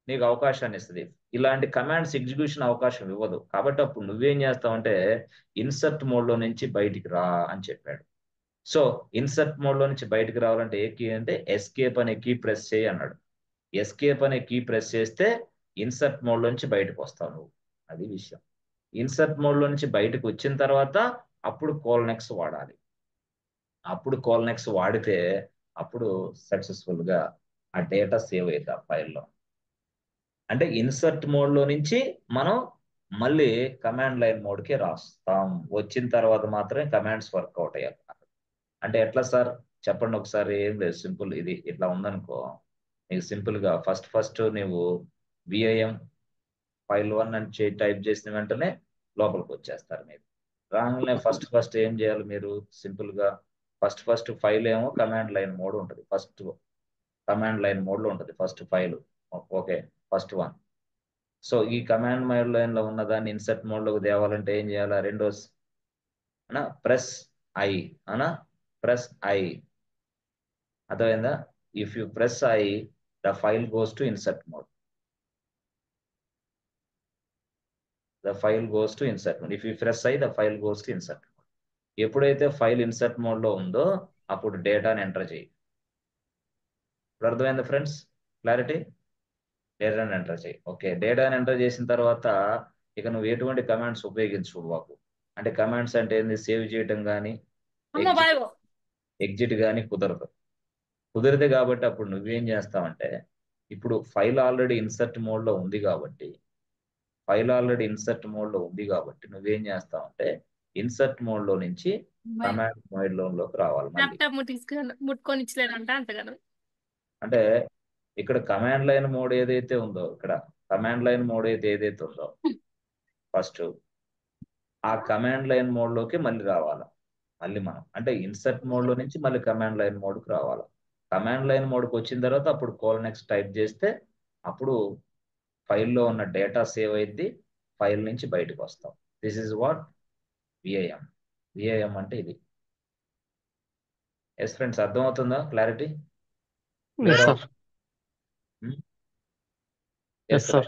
నీకు అవకాశాన్ని ఇస్తుంది. ఇలాంటి కమాండ్స్ ఎగ్జిక్యూషన్ అవకాశం ఇవ్వదు. కాబట్టి అప్పుడు నువ్వేం చేస్తావంటే ఇన్సర్ట్ మోడ్లో నుంచి బయటికి రా అని చెప్పాడు. సో ఇన్సర్ట్ మోడ్లో నుంచి బయటికి రావాలంటే ఏ కీ అంటే ఎస్కేప్ అనే కీ ప్రెస్ చేయి అన్నాడు. ఎస్కేప్ అనే కీ ప్రెస్ చేస్తే ఇన్సర్ట్ మోడ్లో నుంచి బయటకు వస్తావు నువ్వు. అది విషయం. ఇన్సర్ట్ మోడ్లో నుంచి బయటకు వచ్చిన తర్వాత అప్పుడు కోల్నెక్స్ వాడాలి. అప్పుడు కోల్నెక్స్ వాడితే అప్పుడు సక్సెస్ఫుల్గా ఆ డేటా సేవ్ అవుతుంది ఆ ఫైల్లో. అంటే ఇన్సర్ట్ మోడ్లో నుంచి మనం మళ్ళీ కమాండ్ లైన్ మోడ్కి రాస్తాం. వచ్చిన తర్వాత మాత్రమే కమాండ్స్ వర్కౌట్ అయ్యాలి. అంటే ఎట్లా సార్ చెప్పండి ఒకసారి. ఏం లేదు, సింపుల్. ఇది ఇట్లా ఉందనుకో, నీకు సింపుల్గా ఫస్ట్ నువ్వు విఐఎం ఫైల్ 1 అని టైప్ చేసిన వెంటనే లోపలికి వచ్చేస్తారు మీరు. రాగానే ఫస్ట్ ఏం చేయాలి మీరు? సింపుల్గా ఫస్ట్ ఫైల్ ఏమో కమాండ్ లైన్ మోడ్ ఉంటుంది. ఫస్ట్ కమాండ్ లైన్ మోడ్లో ఉంటుంది first file. Okay, first one. So ఈ కమాండ్ లైన్లో ఉన్న దాన్ని ఇన్సర్ట్ మోడ్లోకి తేవాలంటే ఏం చేయాలి? రెండో ప్రెస్ ఐ ప్రెస్ ఐ. అర్థమైందా? If you press I the file goes to insert mode. The file goes to insert mode. If you press I the file goes to insert mode. ఎప్పుడైతే file insert మోడ్లో ఉందో అప్పుడు డేటాని enter చేయి. ఇప్పుడు అర్థమైందా friends? Clarity? డేటాని enter చేయి. ఓకే, డేటాని ఎంటర్ చేసిన తర్వాత ఇక నువ్వు ఎటువంటి కమాండ్స్ ఉపయోగించుకోవాకు. అంటే కమాండ్స్ అంటే ఏంది? సేవ్ చేయటం కానీ ఎగ్జిట్ కానీ కుదరదు కాబట్టి అప్పుడు నువ్వేం చేస్తావంటే, ఇప్పుడు ఫైల్ ఆల్రెడీ ఇన్సర్ట్ మోడ్లో ఉంది కాబట్టి నువ్వేం చేస్తావంటే ఇన్సర్ట్ మోడ్లో నుంచి కమాండ్ మోడ్లోకి రావాలి మళ్ళీ. ముట్టుకొని ఇచ్చలేదంట అంతగాను. అంటే ఇక్కడ కమాండ్ లైన్ మోడ్ ఏదైతే ఉందో, ఏదైతే ఉందో ఫస్ట్ ఆ కమాండ్ లైన్ మోడ్లోకి మళ్ళీ రావాలి. మళ్ళీ మనం అంటే ఇన్సర్ట్ మోడ్లో నుంచి మళ్ళీ కమాండ్ లైన్ మోడ్కి రావాలి. కమాండ్ లైన్ మోడ్కి వచ్చిన తర్వాత అప్పుడు కోల్నెక్స్ టైప్ చేస్తే అప్పుడు ఫైల్లో ఉన్న డేటా సేవ్ అయింది. ఫైల్ నుంచి బయటకు వస్తాం. దిస్ ఇస్ వాట్ విఐఎం అంటే ఇది. ఎస్ ఫ్రెండ్స్, అర్థమవుతుందా? Clarity? Yes, sir. Yes, sir.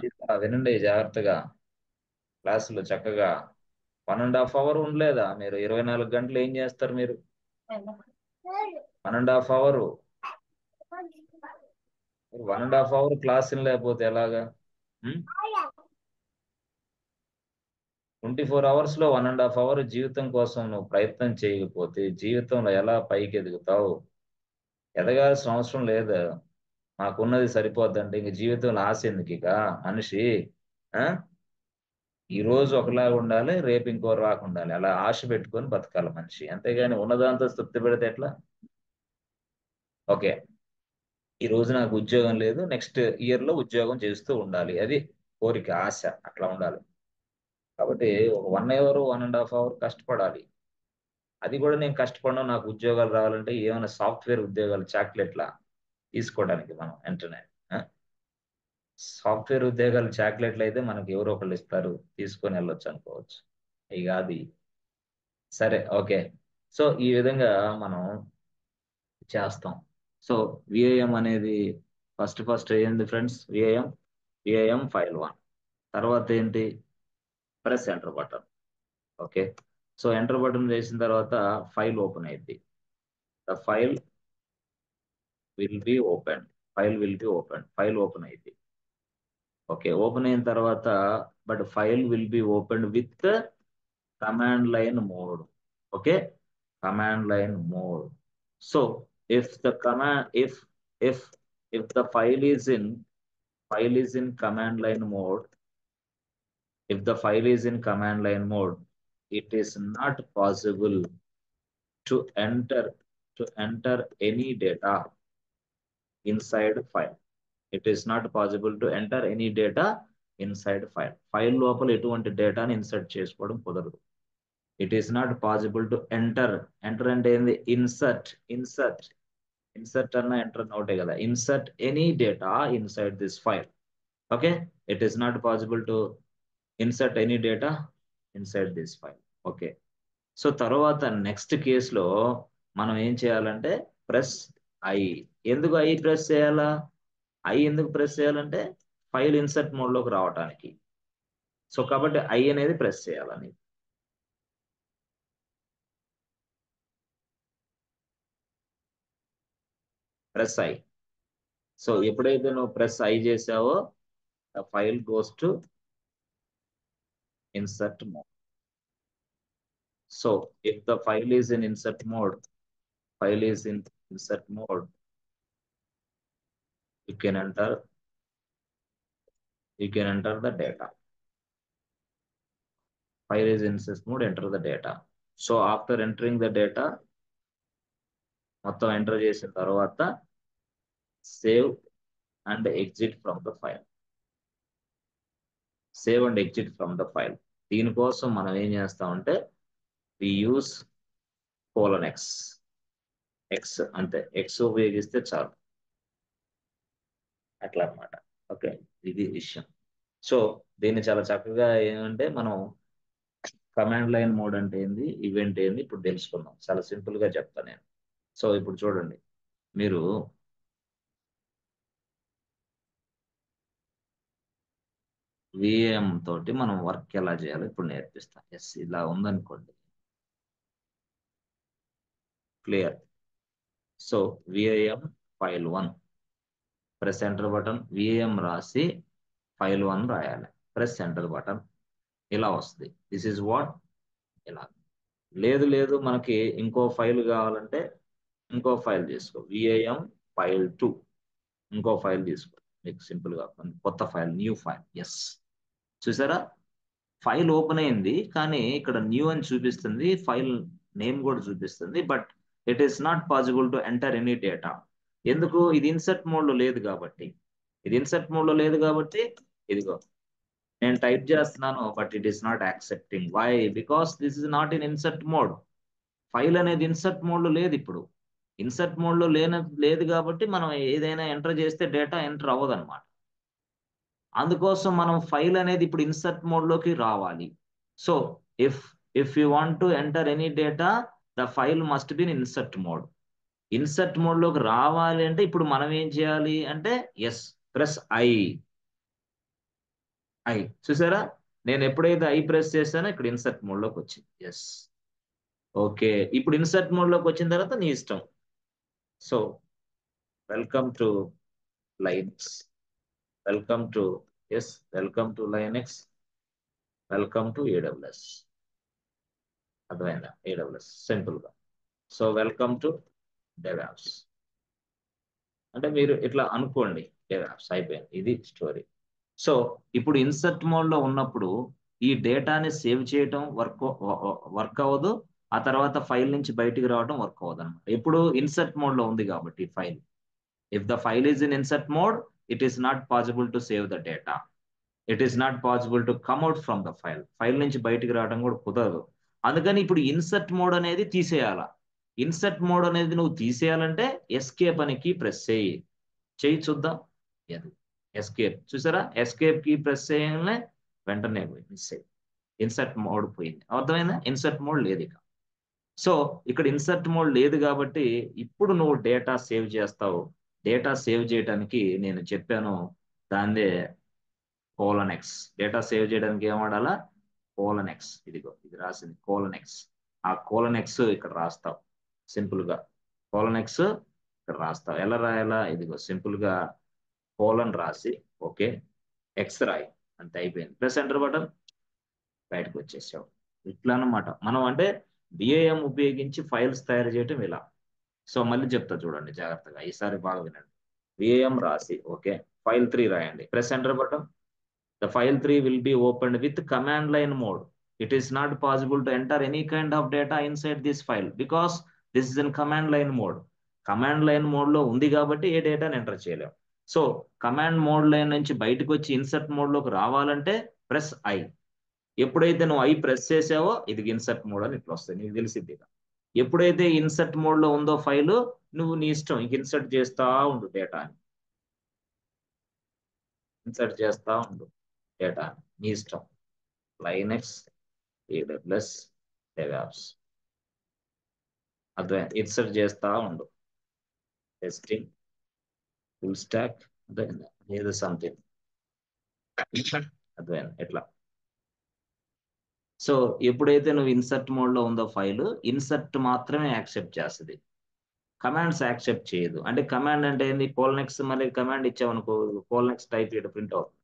వినండి జాగ్రత్తగా. క్లాసులు చక్కగా 1.5 అవర్ ఉండలేదా? మీరు 24 గంటలు ఏం చేస్తారు మీరు? 1.5 అవర్ 1.5 అవర్ క్లాస్ లేకపోతే ఎలాగా? 24 అవర్స్ లో 1.5 అవర్ జీవితం కోసం నువ్వు ప్రయత్నం చేయకపోతే జీవితంలో ఎలా పైకి ఎదుగుతావు? ఎదగాల్సిన అవసరం లేదు. మాకున్నది సరిపోద్దంటే ఇంక జీవితంలో ఆశ ఎందుకు? ఇక మనిషి ఈ రోజు ఒకలాగా ఉండాలి, రేపు ఇంకో రాక ఉండాలి. అలా ఆశ పెట్టుకొని బతకాలి మనిషి. అంతేగాని ఉన్నదాంతో తృప్తి పెడితే ఎట్లా? ఓకే, ఈ రోజు నాకు ఉద్యోగం లేదు, నెక్స్ట్ ఇయర్ లో ఉద్యోగం చేస్తూ ఉండాలి, అది కోరిక, ఆశ. అట్లా ఉండాలి. కాబట్టి ఒక 1 అవర్ 1.5 అవర్ కష్టపడాలి. అది కూడా నేను కష్టపడను, నాకు ఉద్యోగాలు రావాలంటే ఏమైనా సాఫ్ట్వేర్ ఉద్యోగాలు చాక్లెట్లా తీసుకోవడానికి మనం వెంటనే? సాఫ్ట్వేర్ ఉద్యోగాలు చాక్లెట్లు అయితే మనకి ఎవరో ఒకళ్ళు ఇస్తారు, తీసుకొని వెళ్ళొచ్చు అనుకోవచ్చు. ఇక అది సరే. ఓకే, సో ఈ విధంగా మనం చేస్తాం. సో విఐఎం అనేది ఫస్ట్ ఏంది ఫ్రెండ్స్? VIM file 1. తర్వాత ఏంటి? Press enter button. Okay, so enter button చేసిన తర్వాత ఫైల్ ఓపెన్ అయింది. The file will be open. File open అయింది. ఓకే, ఓపెన్ అయిన తర్వాత but file will be open with command line mode. Okay, command line mode. So if the command if the file is in command line mode, it is not possible to enter any data inside file. File లోపల ఎటువంటి డేటాని insert చేసుకోవడం కుదరదు. It is not possible to enter అంటే ఏంది? Insert అన్న enter అన్న ఒకటే కదా. Insert any data inside this file. Okay, it is not possible to insert any data inside this file. Okay, so తర్వాత నెక్స్ట్ కేసులో మనం ఏం చేయాలంటే ప్రెస్ ఐ. ఎందుకు ఐ ప్రెస్ చేయాలా? ఎందుకు ప్రెస్ చేయాలంటే ఫైల్ ఇన్సర్ట్ మోడ్లోకి రావడానికి. సో కాబట్టి ఐ అనేది ప్రెస్ చేయాలని. Press I. సో ఎప్పుడైతే నువ్వు ప్రెస్ ఐ చేసావో the file goes to insert mode. So if the file is in insert mode, file is in insert mode, you can enter the data. File is in insert mode, enter the data. So after entering the data, మొత్తం enter చేసిన తర్వాత save and exit from the file. Save and exit from the file. దీనికోసం మనం ఏం చేస్తామంటే వి use :x. X అంతే, X ఉపయోగిస్తే చాలు అట్లా అన్నమాట. ఓకే, ఇది విషయం. సో దీన్ని చాలా చక్కగా ఏమంటే మనం కమాండ్ లైన్ మోడ్ అంటే ఏంది, ఈవెంట్ ఏంది ఇప్పుడు తెలుసుకుందాం. చాలా సింపుల్ గా చెప్తాను నేను. సో ఇప్పుడు చూడండి, మీరు విఏఎం తోటి మనం వర్క్ ఎలా చేయాలో ఇప్పుడు నేర్పిస్తాం. ఎస్, ఇలా ఉందనుకోండి, clear. So vim file1, press enter button. Vim రాసి file1 రాయాలి, ప్రెస్ ఎంటర్ బటన్. ఇలా వస్తుంది. This is what. ఇలా లేదు మనకి ఇంకో ఫైల్ కావాలంటే ఇంకో ఫైల్ తీసుకో, విఏఎం file2, ఇంకో ఫైల్ తీసుకో. మీకు సింపుల్ గా కొత్త ఫైల్, న్యూ ఫైల్. ఎస్, చూసారా, ఫైల్ ఓపెన్ అయింది కానీ ఇక్కడ న్యూ అని చూపిస్తుంది, ఫైల్ నేమ్ కూడా చూపిస్తుంది, but it is not possible to enter any data. ఎందుకు? ఇది ఇన్సర్ట్ మోడ్ లో లేదు కాబట్టి. ఇదిగో నేను టైప్ చేస్తున్నాను, but it is not accepting. Why? Because this is not in insert mode. File అనేది ఇన్సర్ట్ మోడ్ లో లేదు. ఇప్పుడు ఇన్సర్ట్ మోడ్ లో లేదు కాబట్టి మనం ఏదైనా ఎంటర్ చేస్తే డేటా ఎంటర్ అవ్వదు అనమాట. అందుకోసం మనం ఫైల్ అనేది ఇప్పుడు ఇన్సర్ట్ మోడ్ లోకి రావాలి. So if you want to enter any data, the file must be in insert mode. Insert mode లోకి రావాలి అంటే ఇప్పుడు మనం ఏం చేయాలి అంటే ఎస్, ప్రెస్ ఐ. చూసారా, నేను ఎప్పుడైతే ఐ ప్రెస్ చేశానో ఇక్కడ ఇన్సర్ట్ మోడ్ లోకి వచ్చింది. Yes, okay. ఇప్పుడు ఇన్సర్ట్ మోడ్ లోకి వచ్చిన తర్వాత నీ ఇష్టం. So welcome to Linux, welcome to Linux, welcome to AWS. అర్థమైందా? AWS సింపుల్ గా. సో వెల్కమ్ టు DevOps అంటే మీరు ఇట్లా అనుకోండి, DevOps అయిపోయింది. ఇది స్టోరీ. సో ఇప్పుడు ఇన్సర్ట్ మోడ్ లో ఉన్నప్పుడు ఈ డేటాని సేవ్ చేయటం వర్క్ అవ్వదు, ఆ తర్వాత ఫైల్ నుంచి బయటికి రావడం వర్క్ అవ్వదు అనమాట. ఇప్పుడు ఇన్సర్ట్ మోడ్ లో ఉంది కాబట్టి file. If the file is in insert mode, it is not possible to save the data. It is not possible to కమ్అట్ from the file. File నుంచి బయటికి రావడం కూడా కుదరదు. అందుకని ఇప్పుడు ఇన్సర్ట్ మోడ్ అనేది తీసేయాలా. ఇన్సర్ట్ మోడ్ అనేది నువ్వు తీసేయాలంటే ఎస్కేప్ అని కీ ప్రెస్ చేయి చూద్దాం. ఎస్కేప్, చూసారా, ఎస్కేప్ కీ ప్రెస్ చేయగానే వెంటనే మిస్ అయ్యి ఇన్సర్ట్ మోడ్ పోయింది. అర్థమైందా? ఇన్సర్ట్ మోడ్ లేదు ఇక. సో ఇక్కడ ఇన్సర్ట్ మోడ్ లేదు కాబట్టి ఇప్పుడు నువ్వు డేటా సేవ్ చేస్తావు. డేటా సేవ్ చేయడానికి నేను చెప్పాను, దాన్నే :x. డేటా సేవ్ చేయడానికి ఏం వాడాలా? :x. ఇదిగో ఇది రాసింది :x. ఆ :x ఇక్కడ రాస్తావు సింపుల్ గా. :x ఇక్కడ రాస్తావు. ఎలా రాయాలా? ఇదిగో సింపుల్ గా కోలన్ రాసి ఓకే, ఎక్స్ రాయి, అంతే, అయిపోయింది. ప్రెస్ ఎంటర్ బటన్, బయటకు వచ్చేసావు. ఇట్లా అన్నమాట మనం అంటే విఏఎం ఉపయోగించి ఫైల్స్ తయారు చేయటం ఇలా. సో మళ్ళీ చెప్తా చూడండి జాగ్రత్తగా, ఈసారి బాగా వినండి. విఏఎం రాసి ఓకే, file3 రాయండి, press enter button. The file3 will be opened with command line mode. It is not possible to enter any kind of data inside this file because this is in command line mode. Command line mode లో ఉంది కాబట్టి ఏ డేటాని enter చేయలేం. So command mode line నుంచి బయటకు వచ్చి insert mode లోకి రావాలంటే ప్రెస్ ఐ. ఎప్పుడైతే నువ్వు ఐ ప్రెస్ చేసావో ఇది ఇన్సర్ట్ మోడ్ అని ఇట్లా వస్తుంది, నీకు తెలిసిద్ది. ఎప్పుడైతే ఇన్సర్ట్ మోడ్ లో ఉందో ఫైల్, నువ్వు నీ ఇష్టం ఇంక ఇన్సర్ట్ చేస్తా ఉండు డేటాని, ఇన్సర్ట్ చేస్తా ఉండు డేటా, నీ ఇష్టం. Linux, AWS, DevOps. అర్థమైంది? ఇన్సర్ట్ చేస్తా ఉండు. టెస్టింగ్, ఫుల్ స్టాక్, అర్థమైందా? ఏదో సంథింగ్ అర్థమైంది ఎట్లా. సో ఎప్పుడైతే నువ్వు ఇన్సర్ట్ మోడ్ లో ఉందో ఫైల్, ఇన్సర్ట్ మాత్రమే యాక్సెప్ట్ చేస్తుంది, కమాండ్స్ యాక్సెప్ట్ చేయదు. అంటే కమాండ్ అంటే ఏంది, కోల్నెక్స్ మళ్ళీ కమాండ్ ఇచ్చావనుకో, కోల్నెక్స్ టైప్ ఇక్కడ ప్రింట్ అవుతుంది,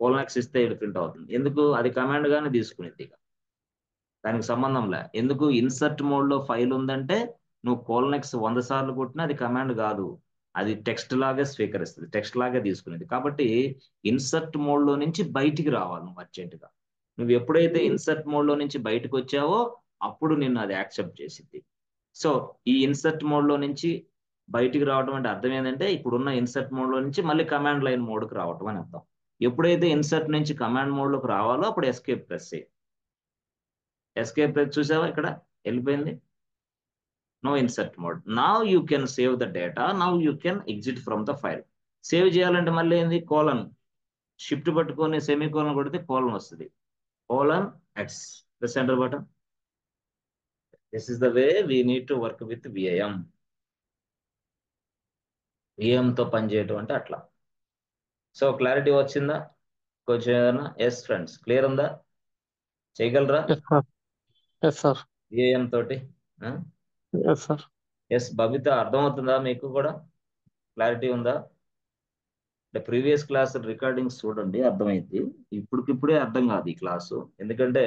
కోల్నెక్స్ ఇస్తే ఇక్కడ ప్రింట్ అవుతుంది. ఎందుకు, అది కమాండ్ గానే తీసుకునేది, ఇక దానికి సంబంధం లే. ఎందుకు, ఇన్సర్ట్ మోడ్ లో ఫైల్ ఉందంటే నువ్వు కోల్నెక్స్ 100 సార్లు కొట్టినా అది కమాండ్ కాదు, అది టెక్స్ట్ లాగే స్వీకరిస్తుంది, టెక్స్ట్ లాగే తీసుకునేది. కాబట్టి ఇన్సర్ట్ మోడ్ లో నుంచి బయటికి రావాలి నువ్వు అర్జెంట్ గా. నువ్వు ఎప్పుడైతే ఇన్సర్ట్ మోడ్ లో నుంచి బయటకు వచ్చావో అప్పుడు నిన్ను అది యాక్సెప్ట్ చేసింది. సో ఈ ఇన్సర్ట్ మోడ్ లో నుంచి బయటికి రావడం అంటే అర్థం ఏంటంటే, ఇప్పుడున్న ఇన్సర్ట్ మోడ్ లో నుంచి మళ్ళీ కమాండ్ లైన్ మోడ్కి రావటం అని అర్థం. ఎప్పుడైతే ఇన్సర్ట్ నుంచి కమాండ్ మోడ్ లోకి రావాలో అప్పుడు ఎస్కేప్ ప్రెస్ చేయి. ఎస్కేప్ ప్రెస్ చూసావా, ఇక్కడ వెళ్ళిపోయింది. No insert mode. Now you can save the data, now you can exit from the file. Save చేయాలంటే మళ్ళీ ఏంది, కోలన్ షిఫ్ట్ పట్టుకొని సెమీ కోలన్ కొడితే కోలన్ వస్తుంది, colon X, press enter button. This is the way we need to work with VIM. విఐఎంతో పనిచేయటం అంటే అట్లా. సో క్లారిటీ వచ్చిందా కొంచెం ఏదైనా? ఎస్ ఫ్రెండ్స్, క్లియర్ ఉందా, చేయగలరా yes sir. Yes sir. VIM తోటి? Yes sir. ఎస్ బబిత, అర్థమవుతుందా మీకు కూడా, క్లారిటీ ఉందా? అంటే ప్రీవియస్ క్లాస్ రికార్డింగ్స్ చూడండి, అర్థమైంది. ఇప్పటికిప్పుడే అర్థం కాదు ఈ క్లాసు, ఎందుకంటే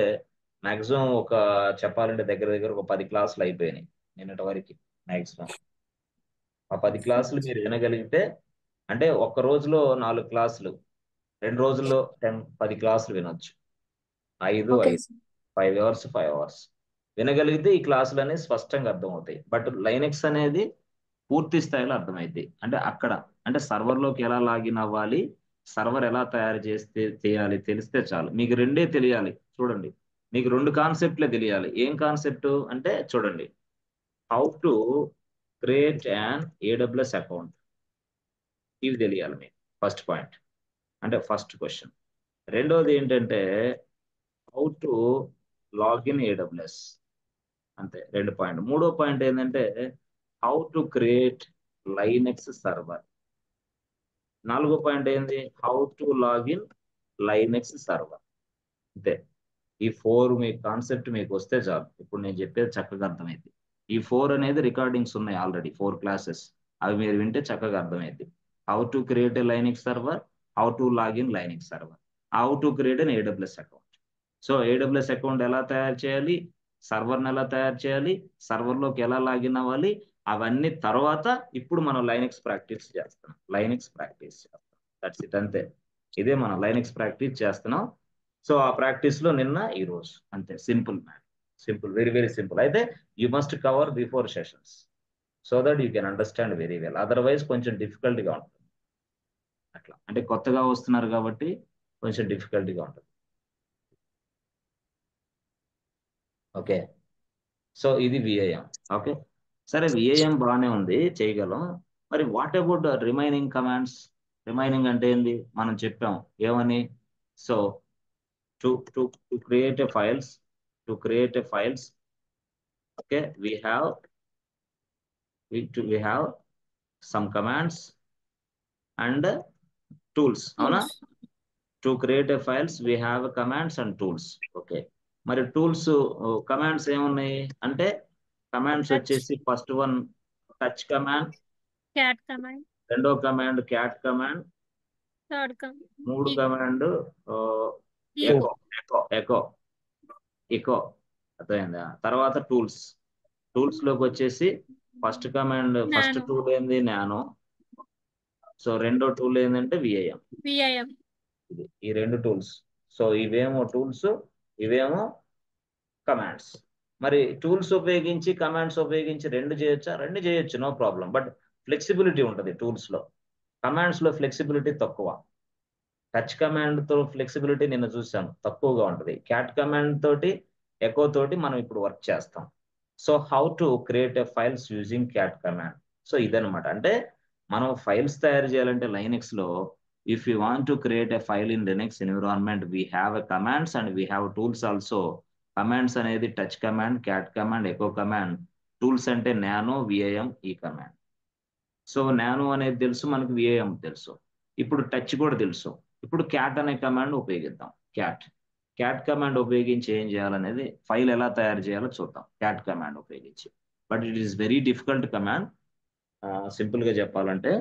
మాక్సిమం ఒక చెప్పాలంటే దగ్గర దగ్గర ఒక 10 క్లాసులు అయిపోయినాయి నిన్నటి వరకు మాక్సిమం. ఆ 10 క్లాసులు మీరు వినగలిగితే, అంటే ఒక్క రోజులో 4 క్లాసులు, 2 రోజుల్లో 10 క్లాసులు వినొచ్చు. 5 ఓకే 5 5 అవర్స్ 5 అవర్స్ వినగలిగితే ఈ క్లాసులు అనేవి స్పష్టంగా అర్థమవుతాయి. బట్ లైనెక్స్ అనేది పూర్తి స్థాయిలో అర్థమైంది. అంటే అక్కడ అంటే సర్వర్లోకి ఎలా లాగిన్ అవ్వాలి, సర్వర్ ఎలా తయారు చేస్తే చేయాలి తెలిస్తే చాలు. మీకు రెండే తెలియాలి, చూడండి, మీకు 2 కాన్సెప్ట్లే తెలియాలి. ఏం కాన్సెప్ట్ అంటే చూడండి, how to create and AWS account, ఇవి తెలియాలి మీకు, ఫస్ట్ పాయింట్, అంటే ఫస్ట్ క్వశ్చన్. రెండోది ఏంటంటే హౌ టు లాగిన్ ఏడబ్ల్యూఎస్, అంతే 2 పాయింట్. మూడో పాయింట్ ఏంటంటే how to create Linux server. 4 point ఏంది, how to login Linux server. అంతే. ఈ 4 మీ కాన్సెప్ట్ మీకు వస్తే చాలు, ఇప్పుడు నేను చెప్పేది చక్కగా అర్థమైంది. ఈ 4 అనేది రికార్డింగ్స్ ఉన్నాయి ఆల్రెడీ, 4 క్లాసెస్, అవి మీరు వింటే చక్కగా అర్థమైంది. How to create A Linux server, how to login Linux server, how to create an AWS account. So AWS account ఎలా తయారు చేయాలి, సర్వర్ని ఎలా తయారు చేయాలి, సర్వర్లోకి ఎలా లాగిన్ అవ్వాలి, అవన్నీ తర్వాత ఇప్పుడు మనం లైనెక్స్ ప్రాక్టీస్ చేస్తున్నాం, లైనెక్స్ ప్రాక్టీస్ చేస్తాం. దట్స్ ఇట్, అంతే. ఇదే మనం లైనెక్స్ ప్రాక్టీస్ చేస్తున్నాం. సో ఆ ప్రాక్టీస్ లో నిన్న ఈ రోజు, అంతే. Simple man, simple, very very simple. అయితే you must cover before sessions so that you can understand very well. Otherwise కొంచెం డిఫికల్ట్గా ఉంటుంది అట్లా, అంటే కొత్తగా వస్తున్నారు కాబట్టి కొంచెం డిఫికల్ట్గా ఉంటుంది. ఓకే, సో ఇది విఐఎం. ఓకే, సరే, విఐఎం బాగానే ఉంది, చేయగలం. మరి what about remaining commands? Remaining అంటే ఏంది, మనం చెప్పాం ఏమని. So to create a files, okay, we have some commands and tools, అవునా? Tools. To create a files we have commands and tools. Okay, మరి టూల్స్ కమాండ్స్ ఏమున్నాయి అంటే, కమాండ్స్ టచ్, వచ్చేసి first one touch command, cat command, రెండో command cat command, third command మూడు command echo. Echo echo echo. అర్థమైందా? తర్వాత tools, tools లోకి వచ్చేసి first command, first nano, tool ఏంది, నానో. సో రెండో టూల్ ఏంటంటే విఐఎం. విఐఎం. ఇది ఈ 2 టూల్స్. సో ఇవేమో టూల్స్, ఇవేమో కమాండ్స్. మరి టూల్స్ ఉపయోగించి కమాండ్స్ ఉపయోగించి 2 చేయొచ్చా? 2 చేయొచ్చు, నో ప్రాబ్లం. బట్ ఫ్లెక్సిబిలిటీ ఉంటుంది టూల్స్ లో, కమాండ్స్ లో ఫ్లెక్సిబిలిటీ తక్కువ. టచ్ కమాండ్ తో ఫ్లెక్సిబిలిటీ నిన్న చూసాను, తక్కువగా ఉంటుంది. క్యాట్ కమాండ్ తోటి, ఎకో తోటి మనం ఇప్పుడు వర్క్ చేస్తాం. So how to create a files using cat command. So ఇదనమాట. అంటే మనం ఫైల్స్ తయారు చేయాలంటే లైనెక్స్ లో, if you want to create a file in Linux environment, we have a commands and we have tools also. Commands అనేది touch command, cat command, echo command. Tools అంటే nano, VIM, ఈ command. So nano అనేది తెలుసు మనకు, VIM తెలుసు, ఇప్పుడు touch కూడా తెలుసు. ఇప్పుడు క్యాట్ అనే కమాండ్ ఉపయోగిద్దాం. క్యాట్ కమాండ్ ఉపయోగించి ఏం చేయాలనేది, ఫైల్ ఎలా తయారు చేయాలో చూద్దాం క్యాట్ కమాండ్ ఉపయోగించి. But it is very difficult command. Simple గా చెప్పాలంటే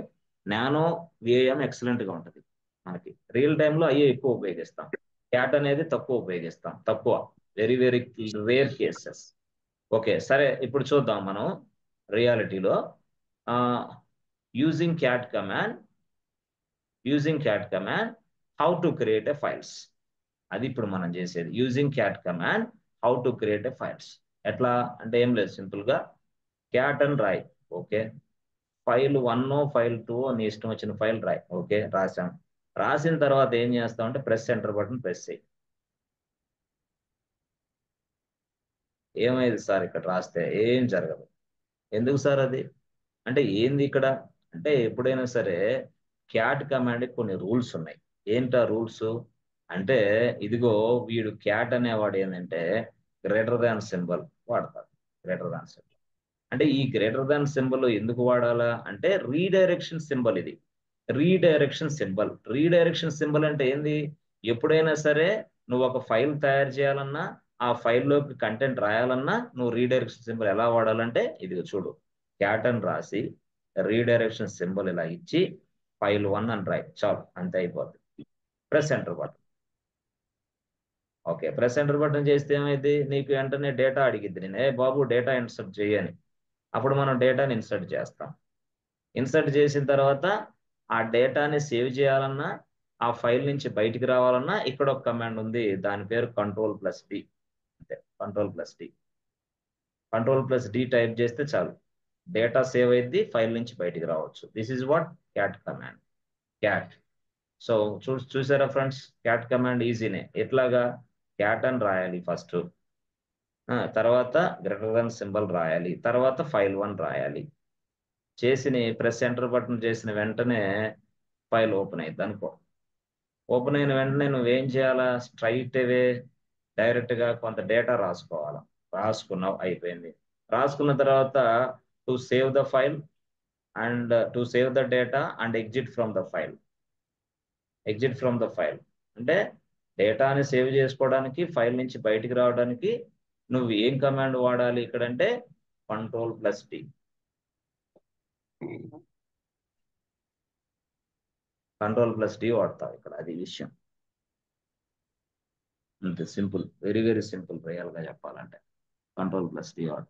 నానో విఏఎం ఎక్సలెంట్ గా ఉంటుంది. మనకి రియల్ టైంలో అయ్యే ఎక్కువ ఉపయోగిస్తాం, క్యాట్ అనేది తక్కువ ఉపయోగిస్తాం, తక్కువ, very very rare cases. Okay సరే, ఇప్పుడు చూద్దాం మనం రియాలిటీలో using cat command how to create a files. అది ఇప్పుడు మనం చేసేది, using cat command how to create a files. ఎట్లా అంటే ఏం లేదు, సింపుల్ గా క్యాట్ అని రాయి. ఓకే, ఫైల్ 1 ఫైల్ 2 నీ ఇష్టం వచ్చిన ఫైల్ రాయి. ఓకే రాసాం. రాసిన తర్వాత ఏం చేస్తాం అంటే ప్రెస్ ఎంటర్ బటన్ ప్రెస్ చేయి. ఏమైంది సార్ ఇక్కడ రాస్తే? ఏం జరగదు. ఎందుకు సార్ అది అంటే ఏంది ఇక్కడ అంటే, ఎప్పుడైనా సరే క్యాట్ కమాండ్ కొన్ని రూల్స్ ఉన్నాయి. ఏంటా రూల్స్ అంటే, ఇదిగో వీడు క్యాట్ అనేవాడు ఏంటంటే గ్రేటర్ దాన్ సింబల్ వాడతాడు. గ్రేటర్ దాన్ సింబల్ అంటే, ఈ గ్రేటర్ దాన్ సింబల్ ఎందుకు వాడాలా అంటే రీడైరెక్షన్ సింబల్. ఇది రీడైరెక్షన్ సింబల్ అంటే ఏంది? ఎప్పుడైనా సరే నువ్వు ఒక ఫైల్ తయారు చేయాలన్నా, ఆ ఫైల్లోకి కంటెంట్ రాయాలన్నా నువ్వు రీడైరెక్షన్ సింబల్ ఎలా వాడాలంటే, ఇదిగో చూడు, క్యాట్ అని రాసి రీడైరెక్షన్ సింబల్ ఇలా ఇచ్చి ఫైల్ 1 అని రాయి, చాలు, అంతే అయిపోతుంది. Press enter button. Okay, press enter button చేస్తే ఏమైంది, నీకు వెంటనే డేటా అడిగిద్ది. నేను ఏ బాబు డేటా ఇన్సర్ట్ చేయని, అప్పుడు మనం డేటాని ఇన్సర్ట్ చేస్తాం. ఇన్సర్ట్ చేసిన తర్వాత ఆ డేటాని సేవ్ చేయాలన్నా, ఆ ఫైల్ నుంచి బయటికి రావాలన్నా ఇక్కడ ఒక కమాండ్ ఉంది, దాని పేరు Ctrl+D. అంతే, Ctrl+D టైప్ చేస్తే చాలు, డేటా సేవ్ అయింది, ఫైల్ నుంచి బయటికి రావచ్చు. This is what cat command. Cat. So చూసారా ఫ్రెండ్స్, క్యాట్ కమాండ్ ఈజీనే. ఎట్లాగా, క్యాట్ అని రాయాలి ఫస్ట్, తర్వాత గ్రేటర్ దాన్ సింబల్ రాయాలి, తర్వాత ఫైల్ 1 రాయాలి. చేసిన ప్రెస్ ఎంటర్ బటన్ చేసిన వెంటనే ఫైల్ ఓపెన్ అయింది అనుకో. ఓపెన్ అయిన వెంటనే నువ్వేం చేయాలా, స్ట్రైట్ అవే డైరెక్ట్ గా కొంత డేటా రాసుకోవాలా. రాసుకున్నావు, అయిపోయింది. రాసుకున్న తర్వాత to save the file and to save the data and exit from the file. అంటే డేటాని సేవ్ చేసుకోవడానికి, ఫైల్ నుంచి బయటికి రావడానికి నువ్వు ఏం కమాండ్ వాడాలి ఇక్కడంటే Ctrl+D. Ctrl+D వాడతావు ఇక్కడ, అది విషయం. అంతే simple, very very simple. Real గా చెప్పాలంటే Ctrl+D వాడు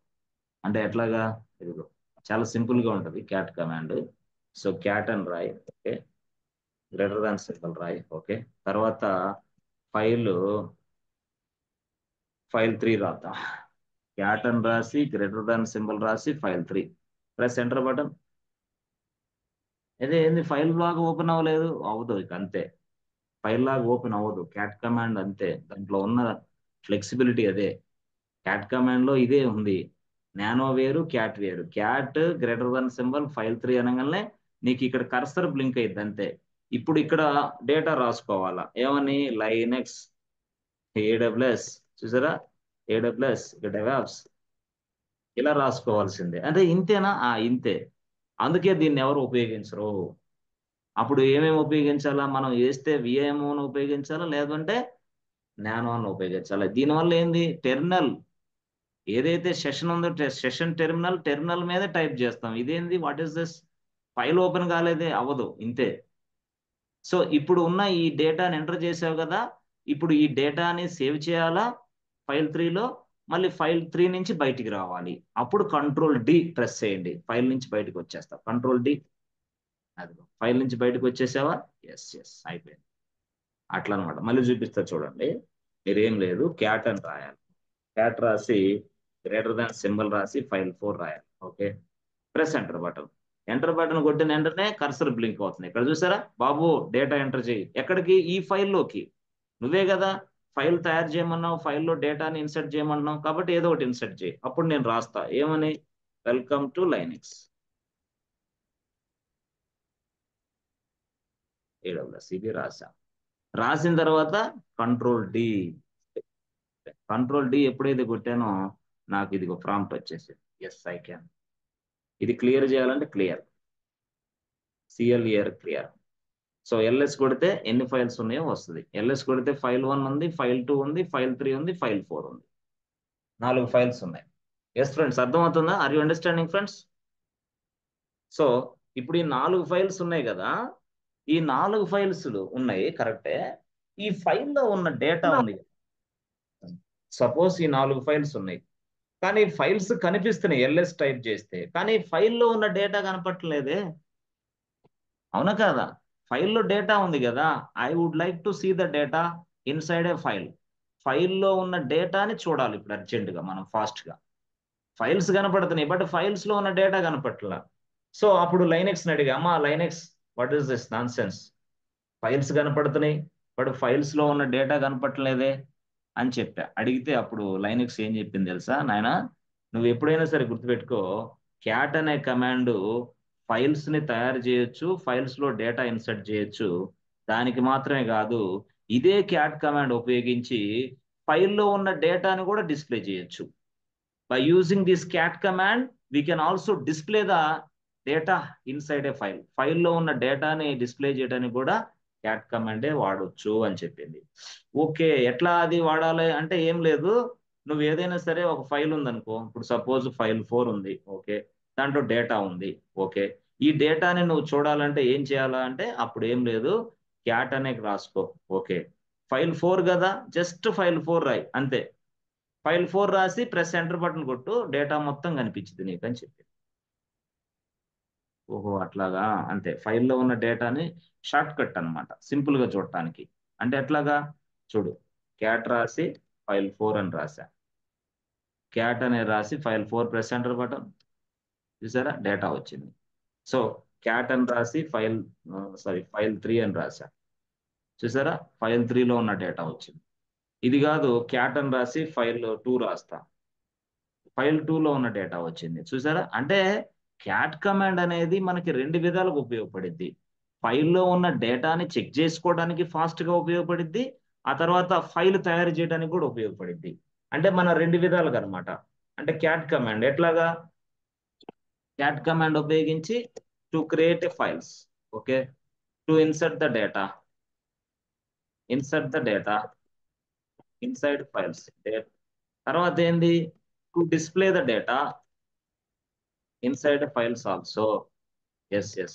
అంటే ఎట్లాగా, ఇదిగో చాలా సింపుల్ గా ఉంటుంది క్యాట్ కమాండ్. సో క్యాట్ అని రాయి. ఓకే, గ్రేటర్ దాన్ సింబల్ రాయి. ఓకే, తర్వాత ఫైల్ 3 రాద్దాం. క్యాట్ అని రాసి గ్రేటర్ దాన్ సింబల్ రాసి ఫైల్ 3 ప్రెస్ ఎంటర్ బటన్. అదే ఏంది, ఫైల్ లాగా ఓపెన్ అవ్వలేదు, అవ్వదు ఇక, అంతే. ఫైల్ లాగా ఓపెన్ అవ్వదు క్యాట్ కమాండ్, అంతే. దాంట్లో ఉన్న ఫ్లెక్సిబిలిటీ అదే. క్యాట్ కమాండ్ లో ఇదే ఉంది. నానో వేరు, క్యాట్ వేరు. Cat greater than symbol file 3 అనగానే నీకు ఇక్కడ కర్సర్ బ్లింక్ అయ్యింది, అంతే. ఇప్పుడు ఇక్కడ డేటా రాసుకోవాలా, ఏమని, లైనెక్స్ AWS, చూసారా, AWS DevOps ఇలా రాసుకోవాల్సిందే. అంటే ఇంతేనా? ఇంతే. అందుకే దీన్ని ఎవరు ఉపయోగించరు. అప్పుడు ఏమేమి ఉపయోగించాలా, మనం వేస్తే విఏఎం ఉపయోగించాలా, లేదంటే నానో అని ఉపయోగించాలి. దీనివల్ల ఏంది, టెర్మినల్ ఏదైతే సెషన్ ఉందో సెషన్ టెర్మినల్ మీద టైప్ చేస్తాం. ఇదేంది, what is this, file open కాలేదే, అవ్వదు, ఇంతే. సో ఇప్పుడు ఉన్న ఈ డేటాని ఎంటర్ చేసావు కదా, ఇప్పుడు ఈ డేటాని సేవ్ చేయాలా ఫైల్ 3లో, మళ్ళీ ఫైల్ 3 నుంచి బయటికి రావాలి. అప్పుడు Ctrl+D ప్రెస్ చేయండి, ఫైల్ నుంచి బయటకు వచ్చేస్తా. Ctrl+D, అది ఫైల్ నుంచి బయటకు వచ్చేసావా? ఎస్, అయిపోయింది. అట్లా అనమాట. మళ్ళీ చూపిస్తా చూడండి. మీరేం లేదు, క్యాట్ అని రాయాలి. క్యాట్ రాసి గ్రేటర్ దాన్ సింబల్ రాసి ఫైల్ 4 రాయాలి. ఓకే, ప్రెస్ ఎంటర్ బటన్ కొట్టిన వెంటనే కర్సర్ బ్లింక్ అవుతుంది. ఇక్కడ చూసారా బాబు, డేటా ఎంటర్ చేయి. ఎక్కడికి? ఈ ఫైల్లోకి. నువ్వే కదా ఫైల్ తయారు చేయమన్నావు, ఫైల్లో డేటాని ఇన్సర్ట్ చేయమన్నావు, కాబట్టి ఏదో ఒకటి ఇన్సర్ట్ చేయి. అప్పుడు నేను రాస్తా, ఏమని, వెల్కమ్ టు లైనెక్స్ AWS ఇది రాసా. రాసిన తర్వాత Ctrl+D ఎప్పుడైతే కొట్టానో నాకు ఇదిగో ప్రాంప్ట్ వచ్చేసి ఎస్ ఐ క్యాన్. ఇది క్లియర్ చేయాలంటే clear, CLER clear. So LS కొడితే ఎన్ని ఫైల్స్ ఉన్నాయో వస్తుంది. ఎల్ఎస్ కొడితే ఫైల్ 1 ఉంది, ఫైల్ 2 ఉంది, ఫైల్ 3 ఉంది, ఫైల్ 4 ఉంది. 4 ఫైల్స్ ఉన్నాయి. ఎస్ ఫ్రెండ్స్, అర్థమవుతుందా? Are you understanding friends? So ఇప్పుడు ఈ 4 ఫైల్స్ ఉన్నాయి కదా, ఈ 4 ఫైల్స్ ఉన్నాయి కరెక్టే. ఈ ఫైల్లో ఉన్న డేటా ఉంది. సపోజ్ ఈ 4 ఫైల్స్ ఉన్నాయి, కానీ ఫైల్స్ కనిపిస్తున్నాయి ఎల్ఎస్ టైప్ చేస్తే, కానీ ఫైల్లో ఉన్న డేటా కనపట్లేదే. అవునా కాదా? ఫైల్లో డేటా ఉంది కదా, I would like to see the data inside a file. ఫైల్లో ఉన్న డేటాని చూడాలి ఇప్పుడు అర్జెంటుగా మనం ఫాస్ట్గా. ఫైల్స్ కనపడుతున్నాయి బట్ ఫైల్స్ లో ఉన్న డేటా కనపట్లా. సో అప్పుడు లైనెక్స్ అడిగా, అమ్మా Linux, what is this non sense? Files కనపడుతున్నాయి బట్ ఫైల్స్ లో ఉన్న డేటా కనపట్లేదే అని చెప్పా. అడిగితే అప్పుడు లైనెక్స్ ఏం చెప్పింది తెలుసా? నాయన, నువ్వు ఎప్పుడైనా సరే గుర్తుపెట్టుకో, క్యాట్ అనే కమాండ్ ఫైల్స్ ని తయారు చేయొచ్చు, ఫైల్స్ లో డేటా ఇన్సర్ట్ చేయొచ్చు. దానికి మాత్రమే కాదు, ఇదే క్యాట్ కమాండ్ ఉపయోగించి ఫైల్లో ఉన్న డేటాని కూడా డిస్ప్లే చేయొచ్చు. By using this cat command, we can also display the data inside a file. ఫైల్లో ఉన్న డేటాని డిస్ప్లే చేయడానికి కూడా క్యాట్ కమాండే వాడొచ్చు అని చెప్పింది. ఓకే, ఎట్లా అది వాడాలి అంటే ఏం లేదు, నువ్వు ఏదైనా సరే ఒక ఫైల్ ఉందనుకో, ఇప్పుడు సపోజ్ ఫైల్ 4 ఉంది, ఓకే, దాంట్లో డేటా ఉంది, ఓకే. ఈ డేటాని నువ్వు చూడాలంటే ఏం చేయాలా అంటే అప్పుడు ఏం లేదు, క్యాట్ అనే రాసుకో, ఓకే. ఫైల్ 4 కదా, జస్ట్ ఫైల్ 4 రాయి అంతే. ఫైల్ 4 రాసి ప్రెస్ ఎంటర్ బటన్ కొట్టు, డేటా మొత్తం కనిపించింది నీకు అని చెప్పి. ఓహో అట్లాగా, అంతే. ఫైల్లో ఉన్న డేటాని షార్ట్ కట్ అనమాట, సింపుల్ గా చూడటానికి. అంటే ఎట్లాగా చూడు, క్యాట్ రాసి ఫైల్ 4 అని రాసా, క్యాట్ అనే రాసి ఫైల్ 4 ప్రెస్ ఎంటర్ బటన్, చూసారా డేటా వచ్చింది. సో క్యాట్ అని రాసి ఫైల్ ఫైల్ 3 అని రాసా, చూసారా ఫైల్ 3లో ఉన్న డేటా వచ్చింది. ఇది కాదు, క్యాట్ అని రాసి ఫైల్ 2 రాస్తా, ఫైల్ 2లో ఉన్న డేటా వచ్చింది. చూసారా? అంటే క్యాట్ కమాండ్ అనేది మనకి 2 విధాలుగా ఉపయోగపడిద్ది. ఫైల్లో ఉన్న డేటాని చెక్ చేసుకోవడానికి ఫాస్ట్ గా ఉపయోగపడిద్ది, ఆ తర్వాత ఫైల్ తయారు చేయడానికి కూడా ఉపయోగపడిద్ది. అంటే మన 2 విధాలుగా అనమాట. అంటే క్యాట్ కమాండ్ ఎట్లాగా, క్యాట్ కమాండ్ ఉపయోగించి to create files, okay, to insert the data, insert the data inside files. తర్వాత ఏంది, to display the data inside files also. Yes, yes,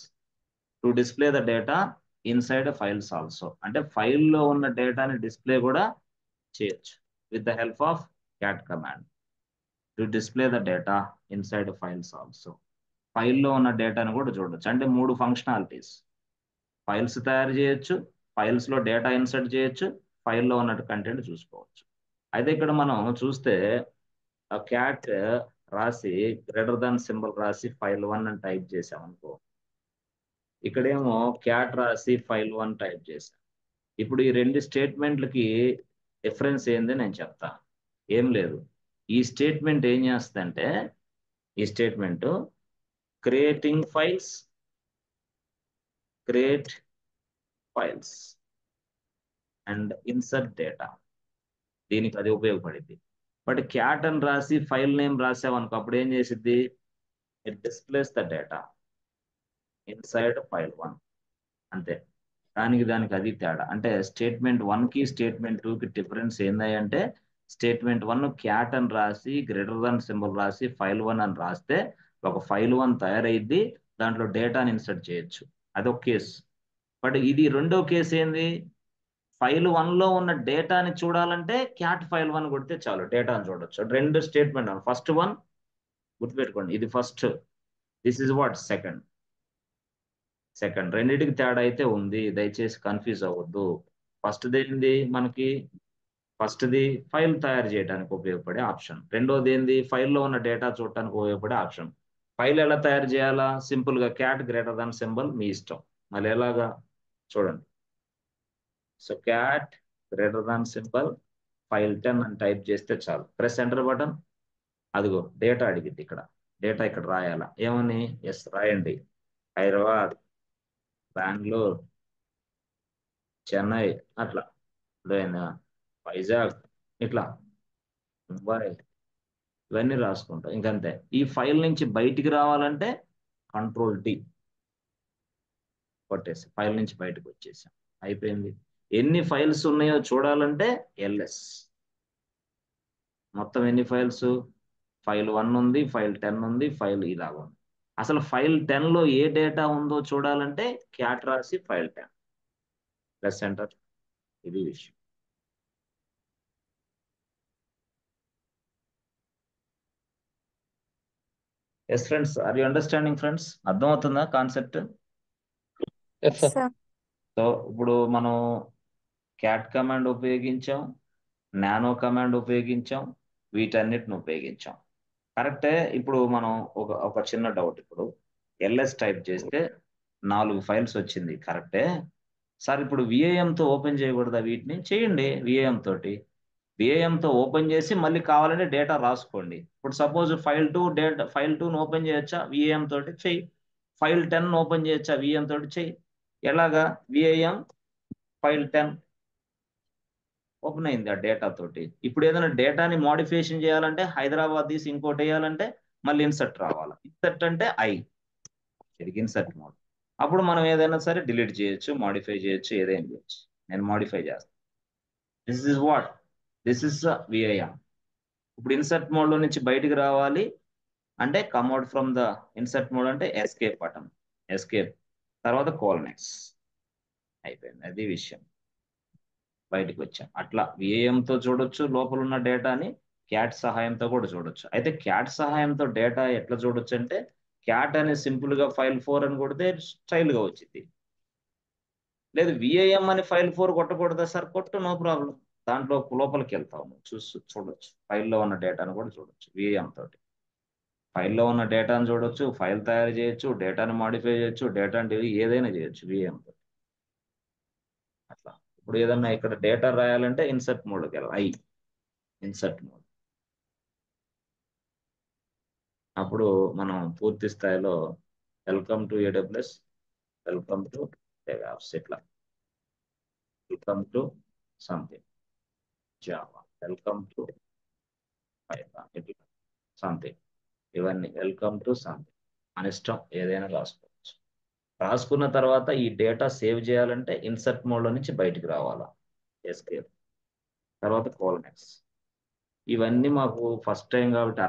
to display the data inside files also. అంటే ఫైల్లో ఉన్న డేటాని display కూడా చేయొచ్చు with the help of cat command. To display the data inside files also. ఫైల్లో ఉన్న డేటాను కూడా చూడొచ్చు. అంటే 3 ఫంక్షనాలిటీస్. ఫైల్స్ తయారు చేయొచ్చు, ఫైల్స్ లో డేటా ఇన్సర్ట్ చేయొచ్చు, ఫైల్లో ఉన్న కంటెంట్ చూసుకోవచ్చు. అయితే ఇక్కడ మనం చూస్తే క్యాట్ రాసి గ్రేటర్ దాన్ సింబల్ రాసి ఫైల్ 1 అని టైప్ చేసాం అనుకో, ఇక్కడేమో క్యాట్ రాసి ఫైల్ 1 టైప్ చేశాం. ఇప్పుడు ఈ 2 స్టేట్మెంట్లకి డిఫరెన్స్ ఏంది నేను చెప్తా. ఏం లేదు, ఈ స్టేట్మెంట్ ఏం చేస్తుందంటే, ఈ statement creating files, create files and insert data, దీనికి అది ఉపయోగపడింది. బట్ క్యాట్ అని రాసి ఫైల్ నేమ్ రాసావనుకో, అప్పుడు ఏం చేసిద్ది, it displays the data inside file 1, అంతే. దానికి అది తేడా. అంటే స్టేట్మెంట్ 1 కి స్టేట్మెంట్ 2 కి డిఫరెన్స్ ఏందంటే, స్టేట్మెంట్ 1 క్యాట్ అని రాసి గ్రేటర్ దాన్ సింబల్ రాసి ఫైల్ 1 అని రాస్తే ఒక ఫైల్ 1 తయారైద్ది, దాంట్లో డేటాని ఇన్సర్ట్ చేయొచ్చు, అదొక కేసు. బట్ ఇది రెండో కేసు ఏంది, ఫైల్ 1లో ఉన్న డేటాని చూడాలంటే క్యాట్ ఫైల్ 1 కొడితే చాలు, డేటాని చూడొచ్చు. 2 స్టేట్మెంట్, ఫస్ట్ 1 గుర్తుపెట్టుకోండి, ఇది first, this is watt second. రెండింటికి తేడా అయితే ఉంది, దయచేసి కన్ఫ్యూజ్ అవ్వద్దు. ఫస్ట్ది ఏంది మనకి, ఫస్ట్ది ఫైల్ తయారు చేయడానికి ఉపయోగపడే ఆప్షన్, రెండోది ఏంది ఫైల్లో ఉన్న డేటా చూడటానికి ఉపయోగపడే ఆప్షన్. ఫైల్ ఎలా తయారు చేయాలా, సింపుల్ గా క్యాట్ గ్రేటర్ దాన్ సింబల్ మీ ఇష్టం. మళ్ళీ ఎలాగా చూడండి. So cat greater than symbol file 10 అని టైప్ చేస్తే చాలు, ప్రెస్ ఎంటర్ బటన్, అదిగో డేటా అడిగింది. ఇక్కడ డేటా ఇక్కడ రాయాలా, ఏమని, ఎస్ రాయండి, హైదరాబాద్, బెంగళూరు, చెన్నై, అట్లా వైజాగ్, ఇట్లా ముంబై, ఇవన్నీ రాసుకుంటాం. ఇంకంతే. ఈ ఫైల్ నుంచి బయటికి రావాలంటే కంట్రోల్ డి, కొట్టేసి ఫైల్ నుంచి బయటకు వచ్చేసాం, అయిపోయింది. ఎన్ని ఫైల్స్ ఉన్నాయో చూడాలంటే ఎల్ఎస్. మొత్తం ఎన్ని ఫైల్స్? ఫైల్ 1 ఉంది, ఫైల్ 10 ఉంది, ఫైల్ ఇలాగ ఉంది. అసలు ఫైల్ 10 లో ఏ డేటా ఉందో చూడాలంటే క్యాట్ రాసి ఫైల్ 10 ప్లస్ ఎంటర్. ఇది విషయం. Yes friends, are you understanding friends? అర్థమవుతుందా concept? Yes sir. Sir so ఇప్పుడు మనం క్యాట్ కమాండ్ ఉపయోగించాం, నానో కమాండ్ ఉపయోగించాం, వీటన్నిటిని ఉపయోగించాం. కరెక్టే. ఇప్పుడు మనం ఒక చిన్న డౌట్. ఇప్పుడు ఎల్ఎస్ టైప్ చేస్తే 4 ఫైల్స్ వచ్చింది, కరెక్టే. సార్ ఇప్పుడు VIM తో ఓపెన్ చేయకూడదా? వీటిని చేయండి. VIM తోటి తో ఓపెన్ చేసి మళ్ళీ కావాలంటే డేటా రాసుకోండి. ఇప్పుడు సపోజ్ ఫైల్ 2 ఓపెన్ చేయొచ్చా VIM తోటి? చెయ్యి. ఫైల్ 10 ఓపెన్ చేయొచ్చా VIM తోటి? చెయ్యి. ఎలాగా? VIM ఫైల్ 10 ఓపెన్ అయింది ఆ డేటా తోటి. ఇప్పుడు ఏదైనా డేటాని మోడిఫికేషన్ చేయాలంటే హైదరాబాద్ తీసి ఇంకోటి వేయాలంటే మళ్ళీ ఇన్సర్ట్ రావాలి. ఇన్సర్ట్ అంటే ఇది ఇన్సర్ట్ మోడ్. అప్పుడు మనం ఏదైనా సరే డిలీట్ చేయొచ్చు, మోడిఫై చేయొచ్చు, ఏదైనా చేయొచ్చు. నేను మోడిఫై చేస్తాను. This is VIM. ఇప్పుడు ఇన్సర్ట్ మోడ్ లో నుంచి బయటికి రావాలి అంటే కమ్అట్ ఫ్రమ్ ద ఇన్సర్ట్ మోడ్ అంటే ఎస్కేప్ బటన్, ఎస్కేప్ తర్వాత కోల్నెక్స్. అయిపోయింది, అది విషయం. బయటకు వచ్చాం. అట్లా VIM తో చూడొచ్చు లోపల ఉన్న డేటాని, క్యాట్ సహాయంతో కూడా చూడొచ్చు. అయితే క్యాట్ సహాయంతో డేటా ఎట్లా చూడొచ్చు అంటే, క్యాట్ అనే సింపుల్ గా ఫైల్ 4 అని కొడితే స్టైల్ గా వచ్చింది. లేదు VIM అని ఫైల్ 4 కొట్టకూడదా సార్? కొట్టు, నో ప్రాబ్లం. దాంట్లో లోపలికి వెళ్తాము, చూడొచ్చు. ఫైల్లో ఉన్న డేటాను కూడా చూడొచ్చు VIM తోటి. ఫైల్లో ఉన్న డేటాను చూడొచ్చు, ఫైల్ తయారు చేయొచ్చు, డేటాను మాడిఫై చేయొచ్చు, డేటా అంటే ఏదైనా చేయొచ్చు VIM తోటి. అట్లా ఇప్పుడు ఏదన్నా ఇక్కడ డేటా రాయాలంటే ఇన్సర్ట్ మోడ్కి వెళ్ళాలి, ఇన్సర్ట్ మోడ్. అప్పుడు మనం పూర్తి స్థాయిలో welcome to AWS, welcome to DevOps, ఇట్లా welcome to something Java, welcome to Python, ఇట్లా సంథింగ్, ఇవన్నీ వెల్కమ్ టు సంథింగ్ మన ఇష్టం, ఏదైనా రాసుకోవచ్చు. రాసుకున్న తర్వాత ఈ డేటా సేవ్ చేయాలంటే ఇన్సర్ట్ మోడ్లో నుంచి బయటికి రావాలా, ఎస్కేప్, తర్వాత కోల్నెక్స్. ఇవన్నీ మాకు ఫస్ట్ టైం కాబట్టి